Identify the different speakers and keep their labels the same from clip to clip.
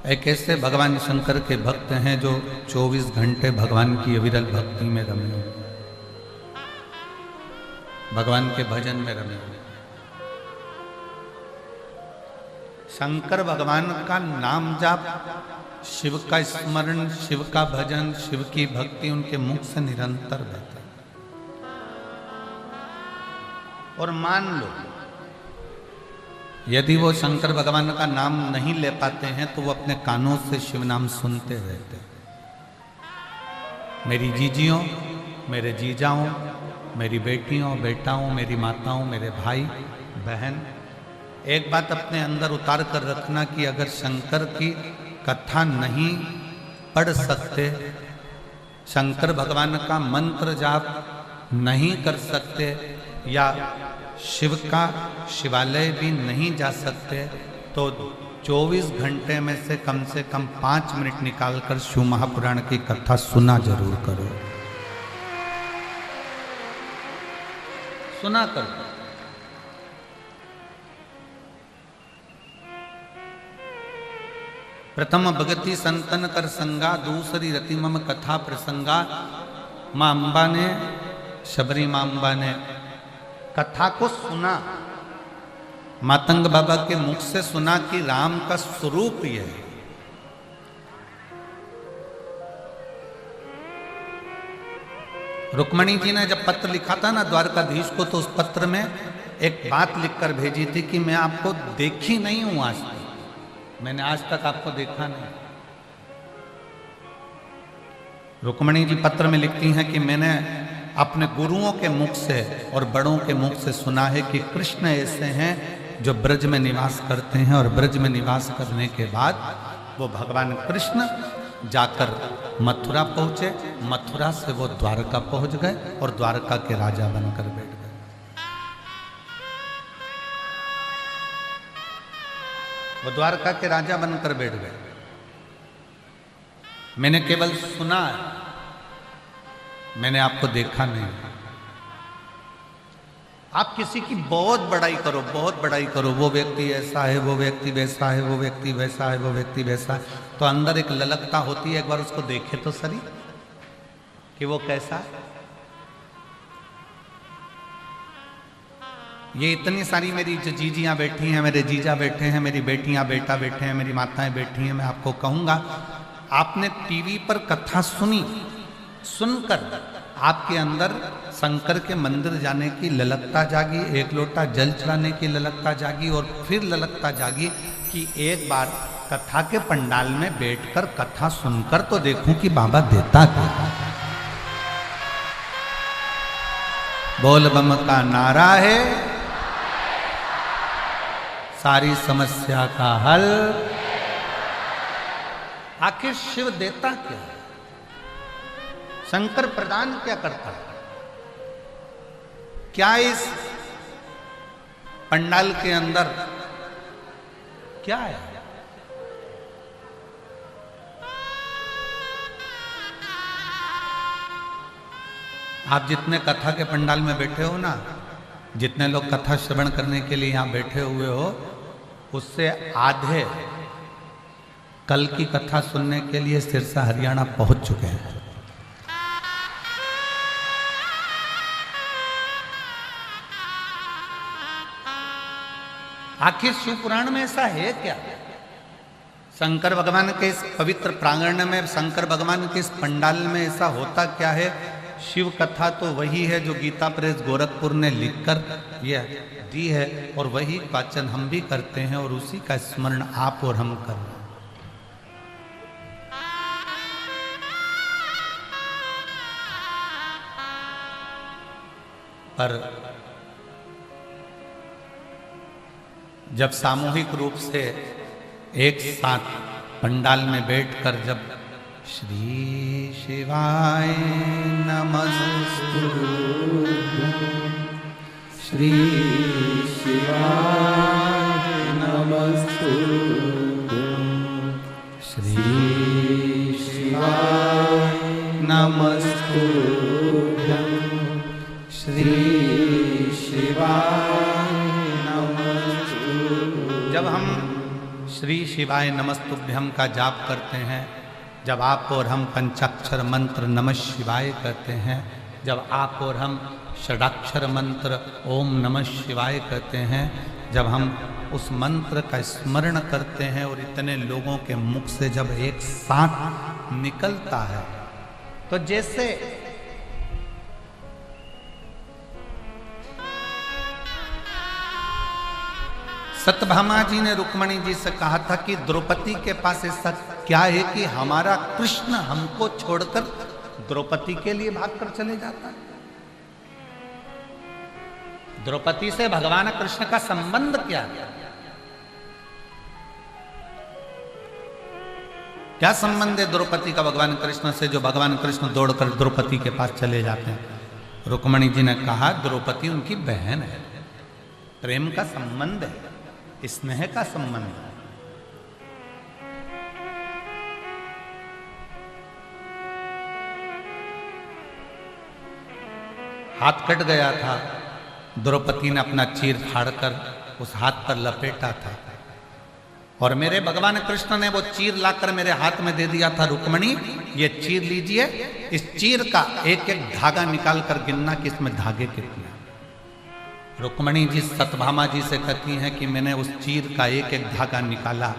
Speaker 1: एक ऐसे भगवान शंकर के भक्त हैं जो 24 घंटे भगवान की अविरल भक्ति में रमे हुए, भगवान के भजन में रमे हुए। शंकर भगवान का नाम जाप, शिव का स्मरण, शिव का भजन, शिव की भक्ति उनके मुख से निरंतर बहता है। और मान लो यदि वो शंकर भगवान का नाम नहीं ले पाते हैं तो वो अपने कानों से शिव नाम सुनते रहते हैं। मेरी जीजियों, मेरे जीजाओं, मेरी बेटियों, बेटाओं, मेरी माताओं, मेरे भाई बहन, एक बात अपने अंदर उतार कर रखना कि अगर शंकर की कथा नहीं पढ़ सकते, शंकर भगवान का मंत्र जाप नहीं कर सकते, या शिव का शिवालय भी नहीं जा सकते, तो 24 घंटे में से कम 5 मिनट निकालकर शिव महापुराण की कथा सुना जरूर करो, सुना करो। प्रथम भगति संतन कर संगा, दूसरी रति मम कथा प्रसंगा। मां अंबा ने, शबरी मां अंबा ने कथा को सुना, मातंग बाबा के मुख से सुना कि राम का स्वरूप यह है। रुक्मणी जी ने जब पत्र लिखा था ना द्वारकाधीश को, तो उस पत्र में एक बात लिखकर भेजी थी कि मैं आपको देखी नहीं हूं आज तक, मैंने आज तक आपको देखा नहीं। रुक्मणी जी पत्र में लिखती हैं कि मैंने अपने गुरुओं के मुख से और बड़ों के मुख से सुना है कि कृष्ण ऐसे हैं जो ब्रज में निवास करते हैं, और ब्रज में निवास करने के बाद वो भगवान कृष्ण जाकर मथुरा पहुंचे, मथुरा से वो द्वारका पहुंच गए और द्वारका के राजा बनकर बैठ गए। वो द्वारका के राजा बनकर बैठ गए। मैंने केवल सुना है, मैंने आपको देखा नहीं। आप किसी की बहुत बड़ाई करो, बहुत बड़ाई करो, वो व्यक्ति ऐसा है, वो व्यक्ति वैसा है, वो व्यक्ति वैसा है, वो व्यक्ति वैसा है, तो अंदर एक ललकता होती है, एक बार उसको देखे तो सही कि वो कैसा है। ये इतनी सारी मेरी जो जीजियां बैठी हैं, मेरे जीजा बैठे हैं, मेरी बेटियां बेटा बैठे हैं, मेरी माताएं बैठी हैं, मैं आपको कहूंगा, आपने टीवी पर कथा सुनी, सुनकर आपके अंदर शंकर के मंदिर जाने की ललकता जागी, एक लोटा जल चढ़ाने की ललकता जागी, और फिर ललकता जागी कि एक बार कथा के पंडाल में बैठकर कथा सुनकर तो देखूं कि बाबा देता क्या। बोल बम का नारा है, सारी समस्या का हल। आखिर शिव देता क्या है, शंकर प्रदान क्या करता है? क्या इस पंडाल के अंदर क्या है? आप जितने कथा के पंडाल में बैठे हो ना, जितने लोग कथा श्रवण करने के लिए यहां बैठे हुए हो, उससे आधे कल की कथा सुनने के लिए सिरसा हरियाणा पहुंच चुके हैं। आखिर शिव पुराण में ऐसा है क्या? शंकर भगवान के इस पवित्र प्रांगण में, शंकर भगवान के इस पंडाल में ऐसा होता क्या है? शिव कथा तो वही है जो गीता प्रेस गोरखपुर ने लिखकर यह दी है, और वही वाचन हम भी करते हैं, और उसी का स्मरण आप और हम कर रहे हैं। पर जब सामूहिक रूप से एक साथ पंडाल में बैठकर जब श्री शिवाय नमस्तुभ्यं, श्री शिवाय नमस्तुभ्यं, श्री शिवाय नमस्तुभ्यं, श्री शिवाय। जब हम श्री शिवाय नमस्तुभ्यम का जाप करते हैं, जब आप और हम पंचाक्षर मंत्र नमः शिवाय करते हैं, जब आप और हम षडाक्षर मंत्र ओम नमः शिवाय कहते हैं, जब हम उस मंत्र का स्मरण करते हैं और इतने लोगों के मुख से जब एक साथ निकलता है तो जैसे सत्यभामा जी ने रुक्मणी जी से कहा था कि द्रौपदी के पास ऐसा क्या है कि हमारा कृष्ण हमको छोड़कर द्रौपदी के लिए भागकर चले जाता है। द्रौपदी से भगवान कृष्ण का संबंध क्या है? क्या संबंध है द्रौपदी का भगवान कृष्ण से, जो भगवान कृष्ण दौड़कर द्रौपदी के पास चले जाते हैं? रुक्मणी जी ने कहा द्रौपदी उनकी बहन है, प्रेम का संबंध है, स्नेह का संबंध है। हाथ कट गया था, द्रौपदी ने अपना चीर फाड़कर उस हाथ पर लपेटा था और मेरे भगवान कृष्ण ने वो चीर लाकर मेरे हाथ में दे दिया था। रुक्मणी ये चीर लीजिए, इस चीर का एक एक धागा निकाल कर गिनना कि इसमें धागे कितने। रुक्मणी जी सत्यभामा जी से कहती हैं कि मैंने उस चीर का एक एक धागा निकाला,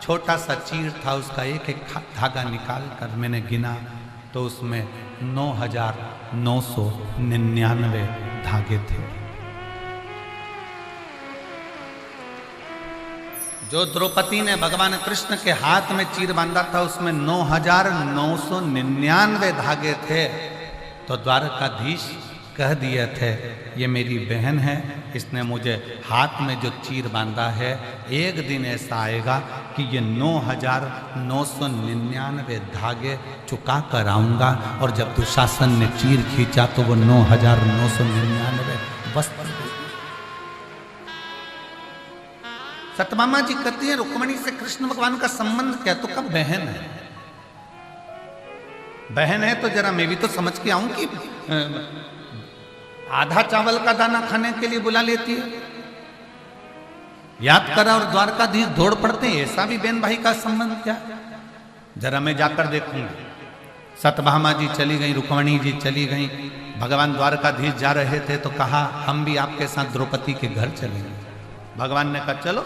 Speaker 1: छोटा सा चीर था, उसका एक एक धागा निकाल कर मैंने गिना तो उसमें 9,999 धागे थे। जो द्रौपदी ने भगवान कृष्ण के हाथ में चीर बांधा था उसमें 9,999 धागे थे। तो द्वारकाधीश कह दिए थे ये मेरी बहन है, इसने मुझे हाथ में जो चीर बांधा है, एक दिन ऐसा आएगा कि ये 9,999 धागे चुका कर आऊंगा। और जब दुशासन ने चीर खींचा तो वो 9,999 वस्त्र। सत्यभामा जी कहती है रुक्मणी से कृष्ण भगवान का संबंध क्या? तो कब बहन है, बहन है तो जरा मैं भी तो समझ के आऊं कि आधा चावल का दाना खाने के लिए बुला लेती है, याद करा और द्वारकाधीश दौड़ पड़ते हैं, ऐसा भी बहन भाई का संबंध क्या? जरा मैं जाकर देखूंगा। सत्यभामा जी चली गई, रुक्मणी जी चली गई, भगवान द्वारकाधीश जा रहे थे तो कहा हम भी आपके साथ द्रौपदी के घर चलेंगे। भगवान ने कहा चलो।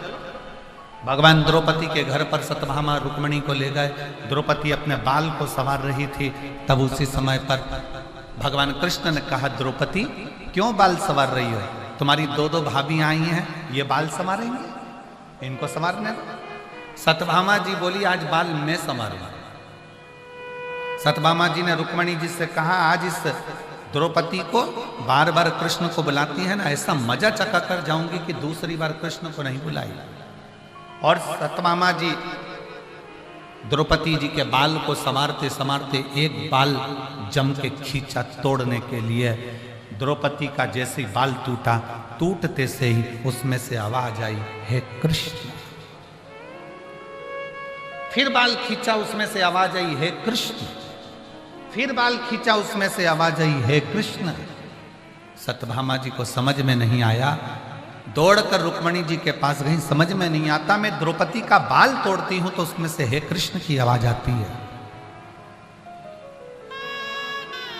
Speaker 1: भगवान द्रौपदी के घर पर सत्यभामा रुक्मणी को ले गए। द्रौपदी अपने बाल को संवार रही थी, तब उसी समय पर भगवान कृष्ण ने कहा द्रौपदी क्यों बाल संवार रही हो? तुम्हारी दो दो भाभी आई हैं, ये बाल संवारेंगे, इनको संवारने दो। सत्यभामा जी बोली आज बाल मैं संवारूंगा। सत्यभामा जी ने रुक्मणी जी से कहा आज इस द्रौपदी को बार बार कृष्ण को बुलाती है ना, ऐसा मजा चका कर जाऊंगी कि दूसरी बार कृष्ण को नहीं बुलाई। और सत्यभामा जी द्रौपदी जी के बाल को संवारते संवारते एक बाल जम के खींचा तोड़ने के लिए। द्रौपदी का जैसे बाल टूटा, टूटते से ही उसमें से आवाज आई हे कृष्ण। फिर बाल खींचा, उसमें से आवाज आई हे कृष्ण। फिर बाल खींचा, उसमें से आवाज आई हे कृष्ण। सत्यभामा जी को समझ में नहीं आया, दौड़कर रुक्मणी जी के पास गई, समझ में नहीं आता मैं द्रौपदी का बाल तोड़ती हूं तो उसमें से हे कृष्ण की आवाज आती है।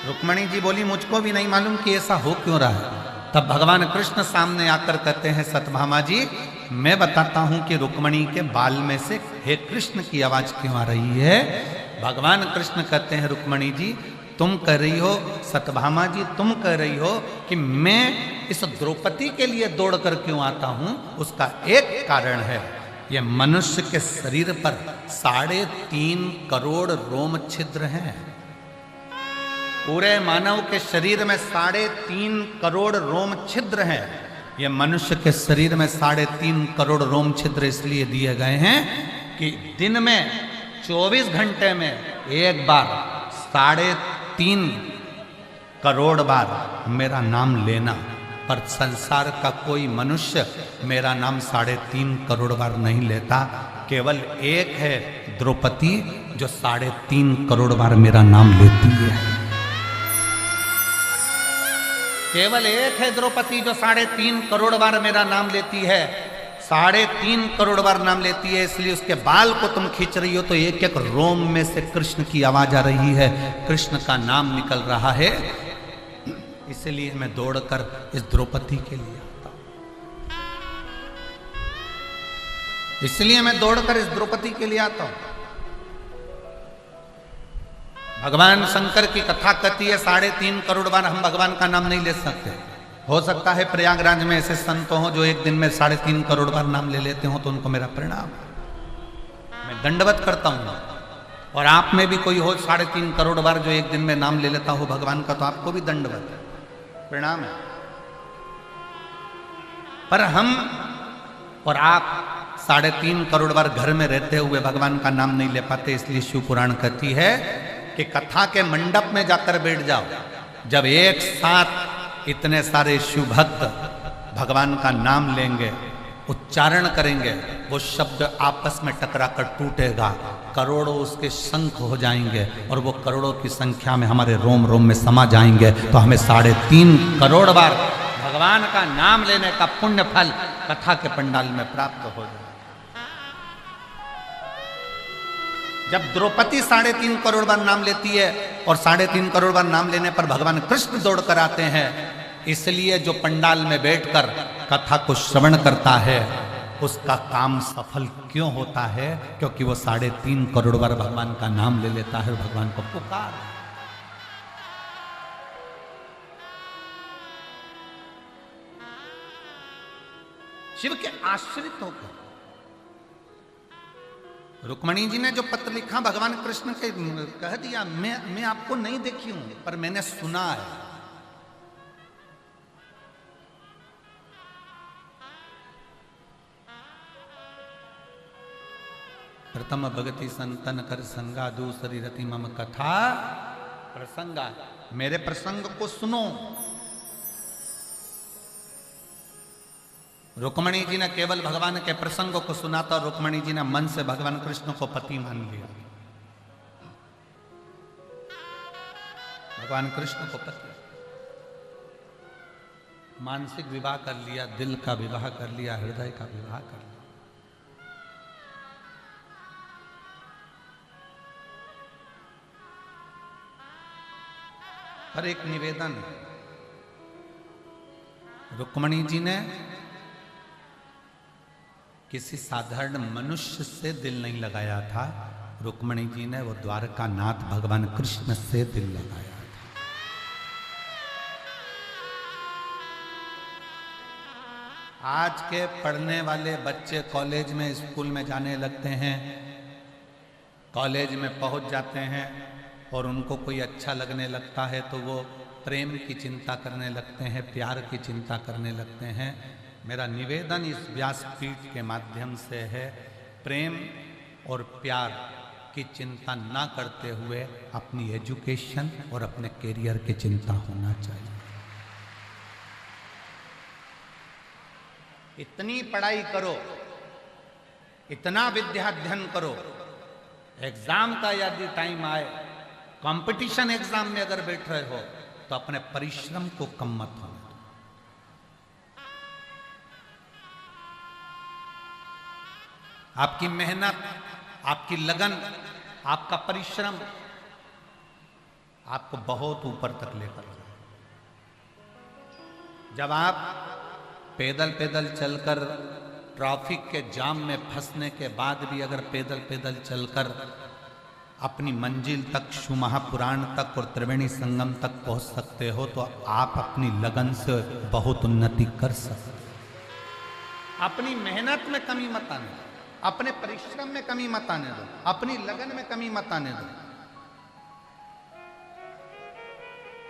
Speaker 1: रुक्मणी जी बोली मुझको भी नहीं मालूम कि ऐसा हो क्यों रहा है। तब भगवान कृष्ण सामने आकर कहते हैं सत्यभामा जी मैं बताता हूं कि रुक्मणी के बाल में से हे कृष्ण की आवाज क्यों आ रही है। भगवान कृष्ण कहते हैं रुक्मणी जी तुम कह रही हो, सत्यभामा जी तुम कह रही हो कि मैं इस द्रौपदी के लिए दौड़ कर क्यों आता हूं, उसका एक कारण है ये मनुष्य के शरीर पर 3.5 करोड़ रोम छिद्र हैं। पूरे मानव के शरीर में 3.5 करोड़ रोम छिद्र हैं। ये मनुष्य के शरीर में 3.5 करोड़ रोम छिद्र इसलिए दिए गए हैं कि दिन में 24 घंटे में एक बार 3.5 करोड़ बार मेरा नाम लेना। पर संसार का कोई मनुष्य मेरा नाम 3.5 करोड़ बार नहीं लेता। केवल एक है द्रौपदी जो 3.5 करोड़ बार मेरा नाम लेती है। केवल एक है द्रौपदी जो 3.5 करोड़ बार मेरा नाम लेती है। 3.5 करोड़ बार नाम लेती है, इसलिए उसके बाल को तुम खींच रही हो तो एक एक रोम में से कृष्ण की आवाज आ रही है, कृष्ण का नाम निकल रहा है। इसलिए मैं दौड़कर इस द्रौपदी के लिए आता हूं, इसलिए मैं दौड़कर इस द्रौपदी के लिए आता हूं। भगवान शंकर की कथा कहती है 3.5 करोड़ बार हम भगवान का नाम नहीं ले सकते। हो सकता है प्रयागराज में ऐसे संत हों जो एक दिन में 3.5 करोड़ बार नाम ले लेते हो, तो उनको मेरा प्रणाम, मैं दंडवत करता हूं। और आप में भी कोई हो 3.5 करोड़ बार जो एक दिन में नाम ले लेता हो भगवान का, तो आपको भी दंडवत प्रणाम है। पर हम और आप 3.5 करोड़ बार घर में रहते हुए भगवान का नाम नहीं ले पाते, इसलिए शिव पुराण कहती है कि कथा के मंडप में जाकर बैठ जाओ। जब एक साथ इतने सारे शिव भक्त भगवान का नाम लेंगे, उच्चारण करेंगे, वो शब्द आपस में टकरा कर टूटेगा, करोड़ों उसके शंख हो जाएंगे और वो करोड़ों की संख्या में हमारे रोम रोम में समा जाएंगे। तो हमें 3.5 करोड़ बार भगवान का नाम लेने का पुण्य फल कथा के पंडाल में प्राप्त हो जाए। जब द्रौपदी 3.5 करोड़ बार नाम लेती है और 3.5 करोड़ बार नाम लेने पर भगवान कृष्ण दौड़ कर आते हैं, इसलिए जो पंडाल में बैठकर कथा को श्रवण करता है उसका काम सफल क्यों होता है? क्योंकि वो 3.5 करोड़ बार भगवान का नाम ले लेता है और भगवान को पुकार। शिव के आश्रित होकर रुक्मणी जी ने जो पत्र लिखा भगवान कृष्ण के कह दिया, मैं आपको नहीं देखी हूं पर मैंने सुना है। प्रथम भगति संतन कर संगा, दूसरी रति मम कथा प्रसंगा। मेरे प्रसंग को सुनो। रुक्मणी जी ने केवल भगवान के प्रसंग को सुना था, रुक्मणी जी ने मन से भगवान कृष्ण को पति मान लिया। भगवान कृष्ण को पति, मानसिक विवाह कर लिया, दिल का विवाह कर लिया, हृदय का विवाह कर लिया। पर एक निवेदन, रुक्मणी जी ने किसी साधारण मनुष्य से दिल नहीं लगाया था, रुक्मणी जी ने वो द्वारका नाथ भगवान कृष्ण से दिल लगाया था। आज के पढ़ने वाले बच्चे कॉलेज में, स्कूल में जाने लगते हैं, कॉलेज में पहुंच जाते हैं और उनको कोई अच्छा लगने लगता है तो वो प्रेम की चिंता करने लगते हैं, प्यार की चिंता करने लगते हैं। मेरा निवेदन इस व्यासपीठ के माध्यम से है, प्रेम और प्यार की चिंता ना करते हुए अपनी एजुकेशन और अपने करियर की चिंता होना चाहिए। इतनी पढ़ाई करो, इतना विद्याध्ययन करो, एग्जाम का यदि टाइम आए, कंपटीशन एग्जाम में अगर बैठ रहे हो तो अपने परिश्रम को कम मत होने दो। आपकी मेहनत, आपकी लगन, आपका परिश्रम आपको बहुत ऊपर तक लेकर जाए। जब आप पैदल पैदल चलकर ट्रैफिक के जाम में फंसने के बाद भी अगर पैदल पैदल चलकर अपनी मंजिल तक, शिवमहापुराण तक और त्रिवेणी संगम तक पहुंच सकते हो तो आप अपनी लगन से बहुत उन्नति कर सकते हो। अपनी मेहनत में कमी मत आने दो, अपने परिश्रम में कमी मत आने दो, अपनी लगन में कमी मत आने दो।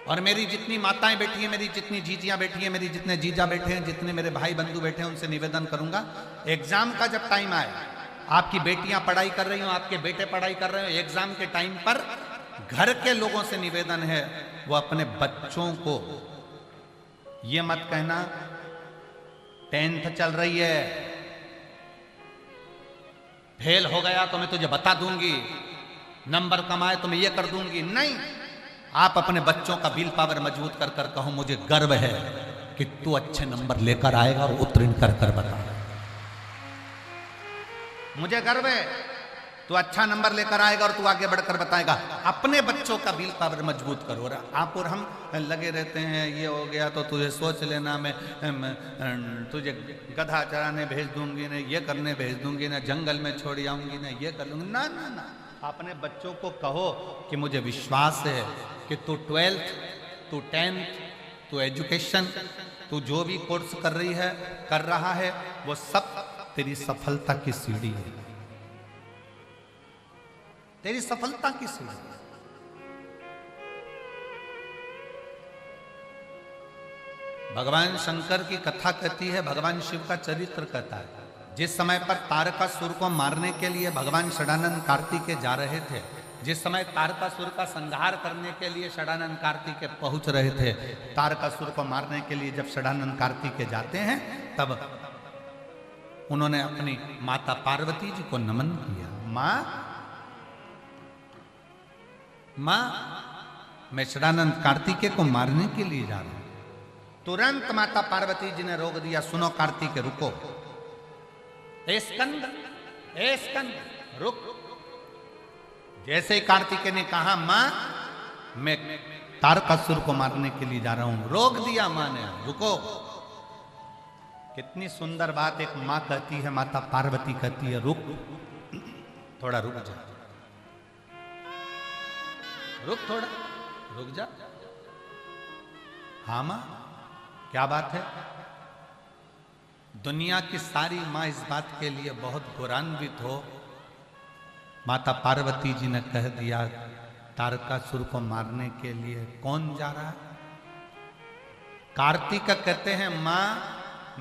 Speaker 1: और मेरी जितनी माताएं बैठी हैं, मेरी जितनी जीजियां बैठी हैं, मेरी जितने जीजा बैठे हैं, जितने मेरे भाई बंधु बैठे हैं, उनसे निवेदन करूंगा, एग्जाम का जब टाइम आए, आपकी बेटियां पढ़ाई कर रही हो, आपके बेटे पढ़ाई कर रहे हो, एग्जाम के टाइम पर घर के लोगों से निवेदन है वो अपने बच्चों को ये मत कहना 10th चल रही है, फेल हो गया तो मैं तुझे बता दूंगी, नंबर कम आए तो मैं ये कर दूंगी। नहीं, आप अपने बच्चों का विल पावर मजबूत कर कर कहो मुझे गर्व है कि तू अच्छे नंबर लेकर आएगा और उत्तीर्ण कर कर बता। मुझे गर्व है, तू अच्छा नंबर लेकर आएगा और तू आगे बढ़कर बताएगा। अपने बच्चों का विल पावर मजबूत करो। और आप और हम लगे रहते हैं, ये हो गया तो तुझे सोच लेना, मैं तुझे गधा चराने भेज दूंगी, ना ये करने भेज दूंगी, ना जंगल में छोड़ आऊंगी, ना ये कर लूंगी। ना ना ना, अपने बच्चों को कहो कि मुझे विश्वास है कि तू 12th, तू 10th, तू एजुकेशन, तू जो भी कोर्स कर रहा है वो सब तेरी सफलता की सीढ़ी है, तेरी सफलता की सीढ़ी। भगवान शंकर की कथा कहती है, भगवान शिव का चरित्र कहता है। जिस समय पर तारकासुर को मारने के लिए भगवान षडानंद कार्तिकेय जा रहे थे, जिस समय तारकासुर का संहार करने के लिए षडानंद कार्तिकेय पहुंच रहे थे, तारकासुर को मारने के लिए जब षडानंद कार्तिकेय जाते हैं, तब उन्होंने अपनी माता पार्वती जी को नमन किया। मां, मैं षडानंद कार्तिकेय को मारने के लिए जा रहा हूं। तुरंत माता पार्वती जी ने रोक दिया, सुनो कार्तिकेय रुको, ए स्कंद रुक। जैसे ही कार्तिकेय ने कहा मां मैं तारकासुर को मारने के लिए जा रहा हूं, रोक दिया मां ने, रुको। कितनी सुंदर बात एक मां कहती है, माता पार्वती कहती है रुक, थोड़ा रुक जा, रुक थोड़ा रुक जा। हाँ मां, क्या बात है? दुनिया की सारी मां इस बात के लिए बहुत गौरवान्वित हो। माता पार्वती जी ने कह दिया तारकासुर को मारने के लिए कौन जा रहा है? कार्तिक कहते हैं मां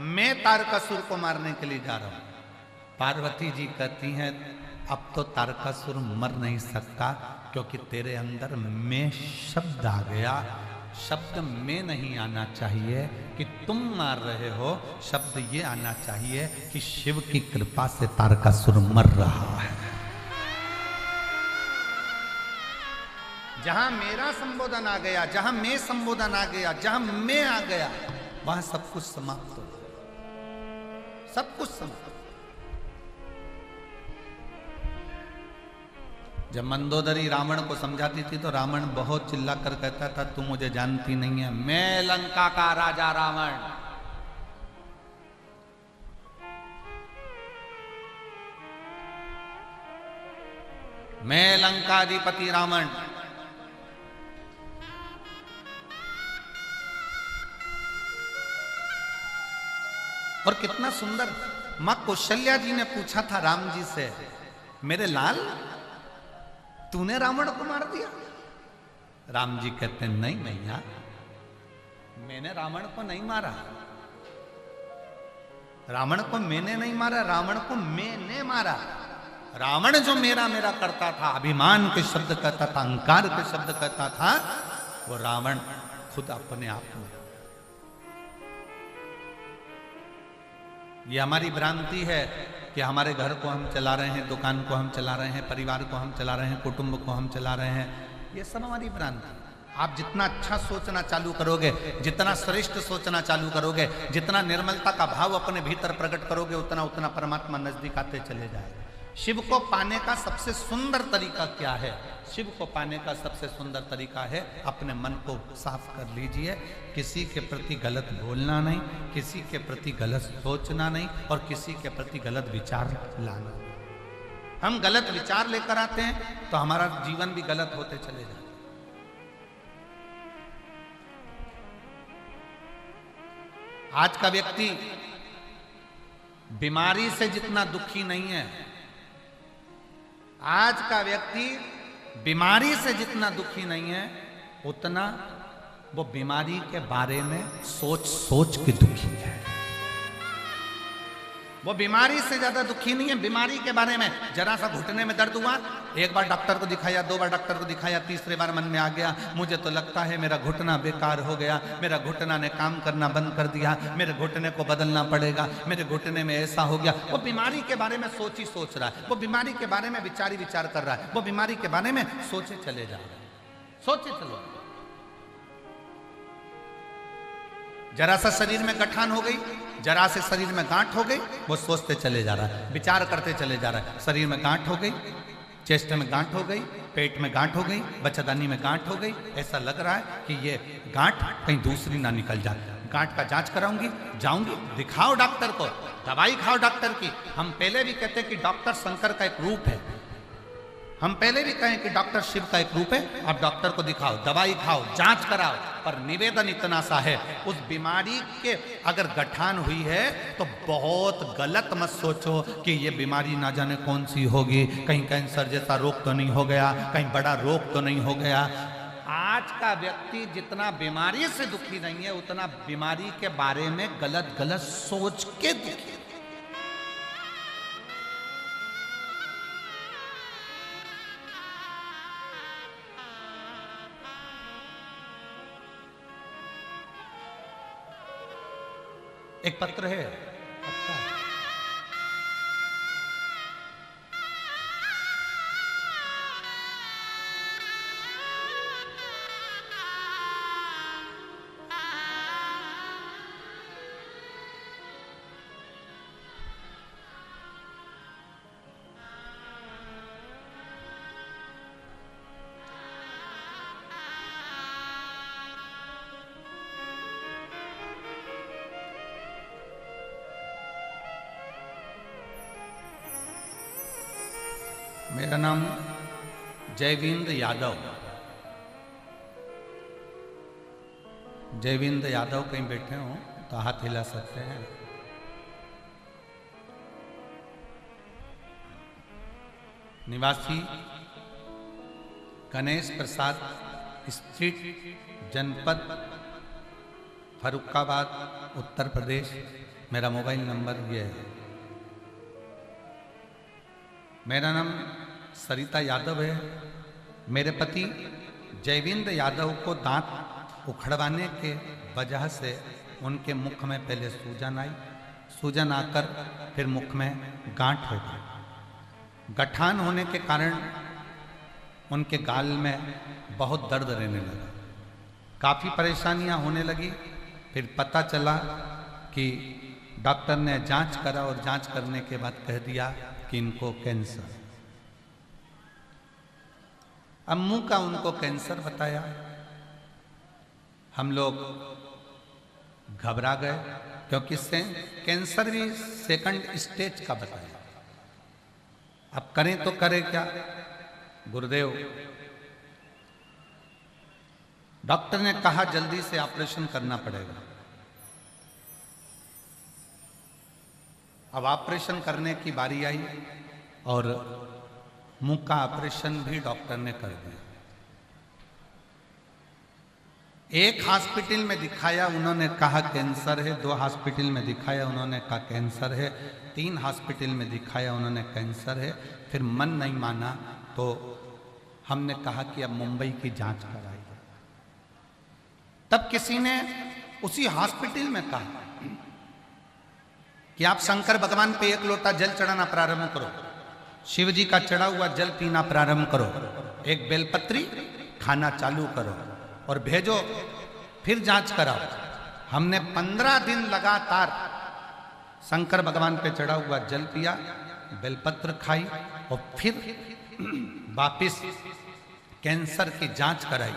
Speaker 1: मैं तारकासुर को मारने के लिए जा रहा हूं। पार्वती जी कहती हैं अब तो तारकासुर मर नहीं सकता, क्योंकि तेरे अंदर मैं शब्द आ गया। शब्द में नहीं आना चाहिए कि तुम मार रहे हो, शब्द ये आना चाहिए कि शिव की कृपा से तारकासुर मर रहा है। जहां मेरा संबोधन आ गया, जहां मैं संबोधन आ गया, जहां मैं आ गया, वहां सब कुछ समाप्त हो, सब कुछ समाप्त। जब मंदोदरी रावण को समझाती थी तो रावण बहुत चिल्लाकर कहता था तू मुझे जानती नहीं है, मैं लंका का राजा रावण। मैं लंकाधिपति रावण। और कितना सुंदर मां कौशल्या जी ने पूछा था राम जी से, मेरे लाल तूने रावण को मार दिया? राम जी कहते नहीं मैया, मैंने रावण को नहीं मारा, रावण को मैंने नहीं मारा, रावण को मैंने मारा। रावण जो मेरा मेरा करता था, अभिमान के शब्द कहता था, अहंकार के शब्द कहता था, वो रावण खुद अपने आप में। ये हमारी भ्रांति है कि हमारे घर को हम चला रहे हैं, दुकान को हम चला रहे हैं, परिवार को हम चला रहे हैं, कुटुंब को हम चला रहे हैं। ये सब हमारी भ्रांति। आप जितना अच्छा सोचना चालू करोगे, जितना श्रेष्ठ सोचना चालू करोगे, जितना निर्मलता का भाव अपने भीतर प्रकट करोगे, उतना उतना परमात्मा नजदीक आते चले जाएगा। शिव को पाने का सबसे सुंदर तरीका क्या है? शिव को पाने का सबसे सुंदर तरीका है अपने मन को साफ कर लीजिए। किसी के प्रति गलत बोलना नहीं, किसी के प्रति गलत सोचना नहीं, और किसी के प्रति गलत विचार लाना। हम गलत विचार लेकर आते हैं तो हमारा जीवन भी गलत होते चले जाते। आज का व्यक्ति बीमारी से जितना दुखी नहीं है, आज का व्यक्ति बीमारी से जितना दुखी नहीं है, उतना वो बीमारी के बारे में सोच सोच के दुखी है। वो बीमारी से ज्यादा दुखी नहीं है। बीमारी के बारे में जरा सा घुटने में दर्द हुआ, एक बार डॉक्टर को दिखाया, 2 बार डॉक्टर को दिखाया, तीसरे बार मन में आ गया मुझे तो लगता है मेरा घुटना बेकार हो गया, मेरा घुटना ने काम करना बंद कर दिया, मेरे घुटने को बदलना पड़ेगा, मेरे घुटने में ऐसा हो गया। वो बीमारी के बारे में सोच ही सोच रहा है, वो बीमारी के बारे में विचार ही विचार कर रहा है, वो बीमारी के बारे में सोचे चले जा रहा है, सोचे चलो। जरा सा शरीर में गठान हो गई, जरा से शरीर में गांठ हो गई, वो सोचते चले जा रहा है, विचार करते चले जा रहा है। शरीर में गांठ हो गई, चेस्ट में गांठ हो गई, पेट में गांठ हो गई, बच्चादानी में गांठ हो गई। ऐसा लग रहा है कि ये गांठ कहीं दूसरी ना निकल जाए। गांठ का जांच कराऊंगी, जाऊंगी, दिखाओ डॉक्टर को, दवाई खाओ डॉक्टर की। हम पहले भी कहते हैं कि डॉक्टर शंकर का एक रूप है, हम पहले भी कहें कि डॉक्टर शिव का एक रूप है। आप डॉक्टर को दिखाओ, दवाई खाओ, जांच कराओ, पर निवेदन इतना सा है, उस बीमारी के अगर गठान हुई है तो बहुत गलत मत सोचो कि ये बीमारी ना जाने कौन सी होगी, कहीं कैंसर जैसा रोग तो नहीं हो गया, कहीं बड़ा रोग तो नहीं हो गया। आज का व्यक्ति जितना बीमारी से दुखी नहीं है, उतना बीमारी के बारे में गलत गलत सोच के दुखी है। एक पत्र है, अच्छा मेरा नाम जयविंद्र यादव। जयविंद्र यादव कहीं बैठे हो तो हाथ हिला सकते हैं। निवासी गणेश प्रसाद स्ट्रीट, जनपद फरुखाबाद, उत्तर प्रदेश। मेरा मोबाइल नंबर ये है। मेरा नाम सरिता यादव है। मेरे पति जयविंद्र यादव को दांत उखड़वाने के वजह से उनके मुख में पहले सूजन आई, सूजन आकर फिर मुख में गांठ हो गई। गठान होने के कारण उनके गाल में बहुत दर्द रहने लगा, काफ़ी परेशानियां होने लगी। फिर पता चला कि डॉक्टर ने जांच करा और जांच करने के बाद कह दिया कि इनको कैंसर। अब मुंह का उनको कैंसर बताया। हम लोग घबरा गए क्योंकि कैंसर भी सेकंड स्टेज का बताया। अब करें तो करें क्या? गुरुदेव, डॉक्टर ने कहा जल्दी से ऑपरेशन करना पड़ेगा। अब ऑपरेशन करने की बारी आई और मुंह का ऑपरेशन भी डॉक्टर ने कर दिया। एक हॉस्पिटल में दिखाया, उन्होंने कहा कैंसर है। 2 हॉस्पिटल में दिखाया, उन्होंने कहा कैंसर है। 3 हॉस्पिटल में दिखाया, उन्होंने कैंसर है। फिर मन नहीं माना तो हमने कहा कि अब मुंबई की जांच कराई। तब किसी ने उसी हॉस्पिटल में कहा कि आप शंकर भगवान पे 1 लोटा जल चढ़ाना प्रारंभ करो, शिव जी का चढ़ा हुआ जल पीना प्रारंभ करो, एक बेलपत्री खाना चालू करो और भेजो, फिर जांच कराओ। हमने 15 दिन लगातार शंकर भगवान पे चढ़ा हुआ जल पिया, बेलपत्र खाई और फिर वापिस कैंसर की जांच कराई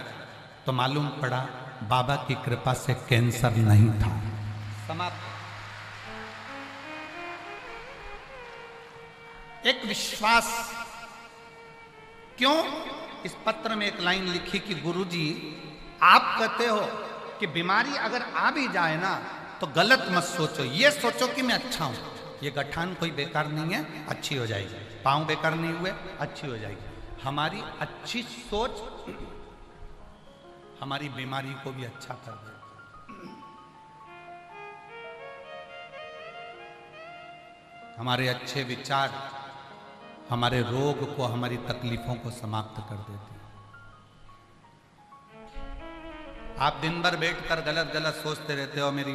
Speaker 1: तो मालूम पड़ा बाबा की कृपा से कैंसर नहीं था। समाप्त। एक विश्वास। क्यों? इस पत्र में एक लाइन लिखी कि गुरुजी, आप कहते हो कि बीमारी अगर आ भी जाए ना तो गलत मत सोचो, ये सोचो कि मैं अच्छा हूं। ये गठान कोई बेकार नहीं है, अच्छी हो जाएगी। पांव बेकार नहीं हुए, अच्छी हो जाएगी। हमारी अच्छी सोच हमारी बीमारी को भी अच्छा कर दे। हमारे अच्छे विचार हमारे रोग को, हमारी तकलीफों को समाप्त कर देते हैं। आप दिन भर बैठकर गलत गलत सोचते रहते हो, मेरी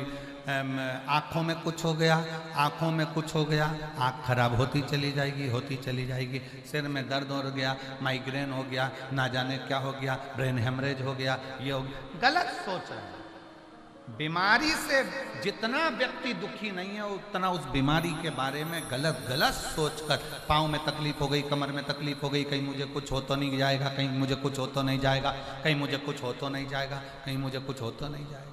Speaker 1: आंखों में कुछ हो गया, आंखों में कुछ हो गया, आंख खराब होती चली जाएगी, होती चली जाएगी। सिर में दर्द हो गया, माइग्रेन हो गया, ना जाने क्या हो गया, ब्रेन हेमरेज हो गया, ये हो गया। गलत सोच रहे हैं। बीमारी से जितना व्यक्ति दुखी नहीं है उतना उस बीमारी के बारे में गलत गलत सोचकर, पाँव में तकलीफ हो गई, कमर में तकलीफ हो गई, कहीं मुझे कुछ हो तो नहीं जाएगा, कहीं मुझे कुछ हो तो नहीं जाएगा, कहीं मुझे कुछ हो तो नहीं जाएगा, कहीं मुझे कुछ हो तो नहीं जाएगा।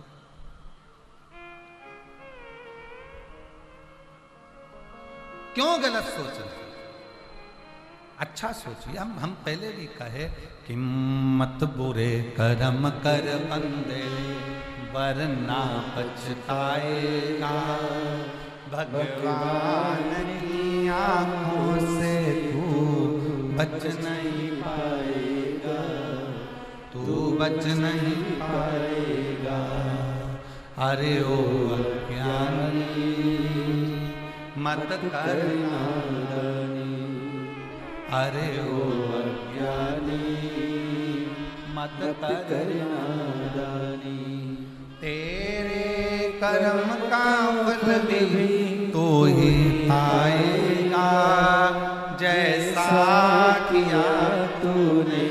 Speaker 1: क्यों गलत सोच रहे? अच्छा सोचिए। हम पहले भी कहे कि मत बुरे कर्म कर बंदे वरना पछताएगा, भगवान की आंखों से तू बच नहीं पाएगा, तू बच नहीं पाएगा। अरे ओ अज्ञानी मत करना, अरे ओ अज्ञानी मत करना, तेरे कर्म का फल भी तो ही पाएगा, जैसा किया तूने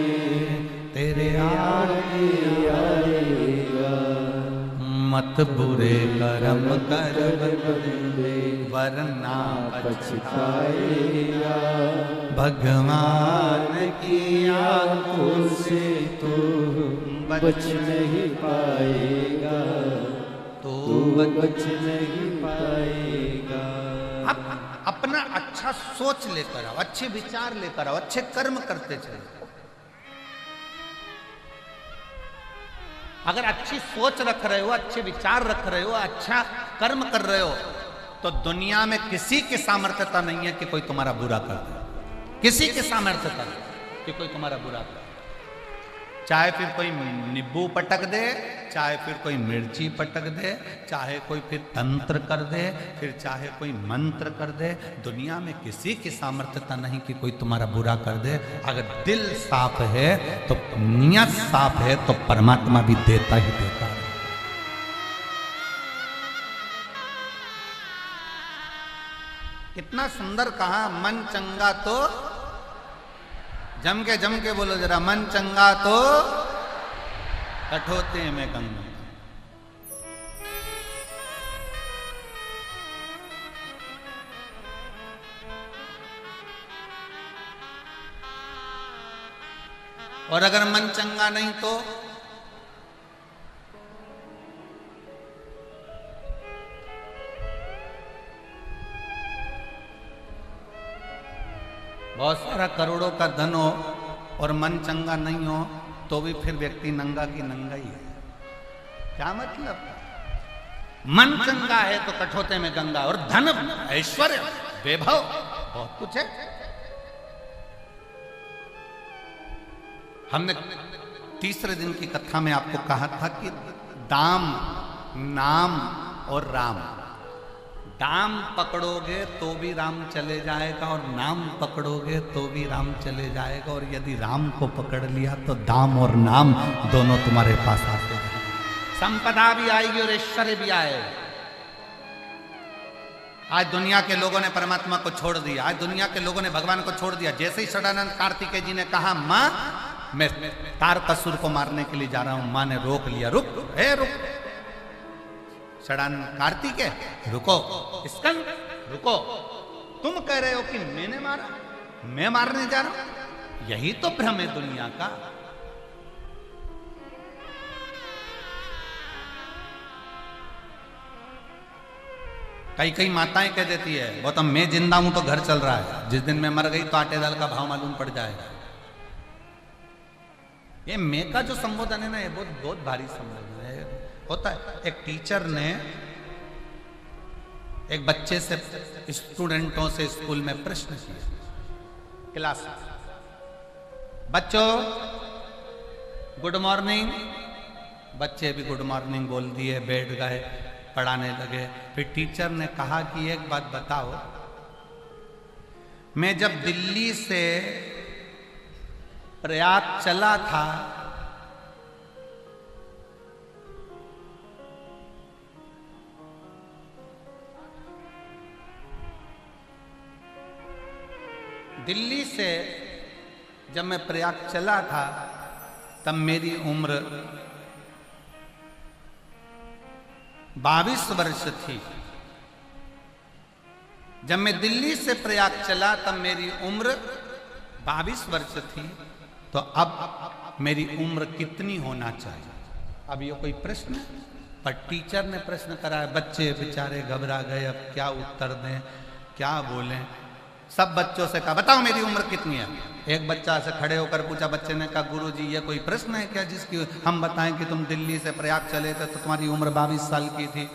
Speaker 1: तेरे आगे आएगा। मत बुरे कर्म कर बंदे वरना पछताएगा, भगवान की आंखों से तू बच नहीं पाएगा, तू बच नहीं पाएगा। अब अपना अच्छा सोच लेकर आओ, अच्छे विचार लेकर आओ, अच्छे कर्म करते चले। अगर अच्छी सोच रख रहे हो, अच्छे विचार रख रहे हो, अच्छा कर्म कर रहे हो, तो दुनिया में किसी की सामर्थ्यता नहीं है कि कोई तुम्हारा बुरा कर दे। किसी की सामर्थ्यता नहीं कि कोई तुम्हारा बुरा कर दे। चाहे फिर कोई नींबू पटक दे, चाहे फिर कोई मिर्ची पटक दे, चाहे कोई फिर तंत्र कर दे, फिर चाहे कोई मंत्र कर दे, दुनिया में किसी की सामर्थ्यता नहीं कि कोई तुम्हारा बुरा कर दे। अगर दिल साफ है तो नियत साफ है तो परमात्मा भी देता ही देता है। कितना सुंदर कहा, मन चंगा तो जम के बोलो जरा, मन चंगा तो कठोते में गंगा। और अगर मन चंगा नहीं तो बहुत सारा करोड़ों का धन हो और मन चंगा नहीं हो तो भी फिर व्यक्ति नंगा की नंगा ही है। क्या मतलब? मन चंगा है तो कठोते में गंगा, और धन ऐश्वर्य वैभव बहुत कुछ है। हमने तीसरे दिन की कथा में आपको कहा था कि दाम, नाम और राम। दाम पकड़ोगे तो भी राम चले जाएगा और नाम पकड़ोगे तो भी राम चले जाएगा, और यदि राम को पकड़ लिया तो दाम और नाम दोनों तुम्हारे पास आते हैं। संपदा भी आएगी और ऐश्वर्य भी आएगा। आज दुनिया के लोगों ने परमात्मा को छोड़ दिया, आज दुनिया के लोगों ने भगवान को छोड़ दिया। जैसे ही षडानंद कार्तिकेय जी ने कहा मां मैं तारकासुर को मारने के लिए जा रहा हूं, मां ने रोक लिया, रुक रुक। षडानंद कार्तिकेय रुको, स्कंद रुको, तुम कह रहे हो कि मैंने मारा, मैं मारने जा रहा हूं? यही तो भ्रम है दुनिया का। कई माताएं कह देती है वो तो मैं जिंदा हूं तो घर चल रहा है, जिस दिन मैं मर गई तो आटे दाल का भाव मालूम पड़ जाएगा। ये मैं का जो संबोधन है ना, ये बहुत भारी संबोधन है। होता है, एक टीचर ने एक बच्चे से, स्टूडेंटों से स्कूल में प्रश्न किया, क्लास में, बच्चों गुड मॉर्निंग। बच्चे भी गुड मॉर्निंग बोल दिए, बैठ गए, पढ़ाने लगे। फिर टीचर ने कहा कि एक बात बताओ, मैं जब दिल्ली से प्रयाग चला था दिल्ली से जब मैं प्रयाग चला था तब मेरी उम्र 22 वर्ष थी। जब मैं दिल्ली से प्रयाग चला तब मेरी उम्र 22 वर्ष थी। तो अब मेरी उम्र कितनी होना चाहिए? अब ये कोई प्रश्न है? पर टीचर ने प्रश्न करा है, बच्चे बेचारे घबरा गए, अब क्या उत्तर दें, क्या बोलें। सब बच्चों से कहा बताओ मेरी उम्र कितनी है। एक बच्चा से खड़े होकर पूछा, बच्चे ने कहा गुरुजी ये कोई प्रश्न है क्या जिसकी हम बताएं कि तुम दिल्ली से प्रयाग चले थे तो तुम्हारी उम्र 22 साल की थी,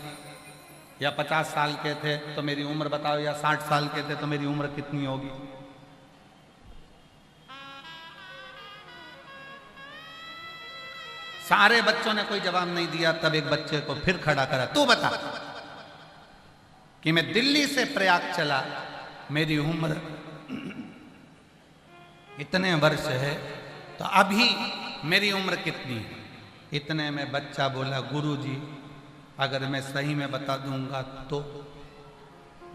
Speaker 1: या 50 साल के थे तो मेरी उम्र बताओ, या 60 साल के थे तो मेरी उम्र कितनी होगी। सारे बच्चों ने कोई जवाब नहीं दिया। तब एक बच्चे को फिर खड़ा करा, तू बता कि मैं दिल्ली से प्रयाग चला, मेरी उम्र इतने वर्ष है, तो अभी मेरी उम्र कितनी है? इतने में बच्चा बोला, गुरुजी अगर मैं सही में बता दूंगा तो।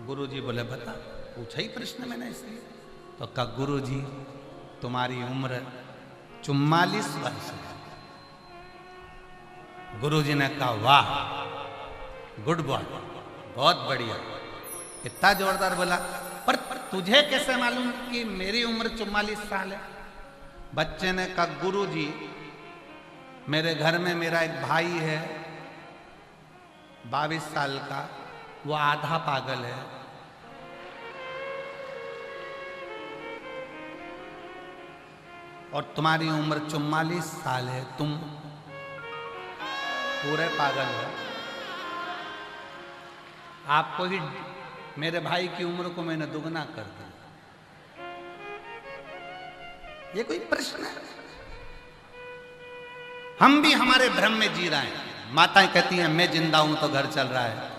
Speaker 1: गुरुजी बोले बता, पूछा ही प्रश्न मैंने इसलिए। तो कहा गुरुजी तुम्हारी उम्र 44 वर्ष है। गुरुजी ने कहा वाह, गुड बॉय, बहुत बढ़िया। इतना जोरदार बोला, पर तुझे कैसे मालूम कि मेरी उम्र 44 साल है? बच्चे ने कहा गुरुजी मेरे घर में मेरा एक भाई है 22 साल का, वो आधा पागल है। और तुम्हारी उम्र 44 साल है, तुम पूरे पागल हो। आपको ही, मेरे भाई की उम्र को मैंने दुगना कर दिया। ये कोई प्रश्न है? हम भी हमारे भ्रम में जी रहे हैं। माताएं कहती हैं मैं जिंदा हूं तो घर चल रहा है,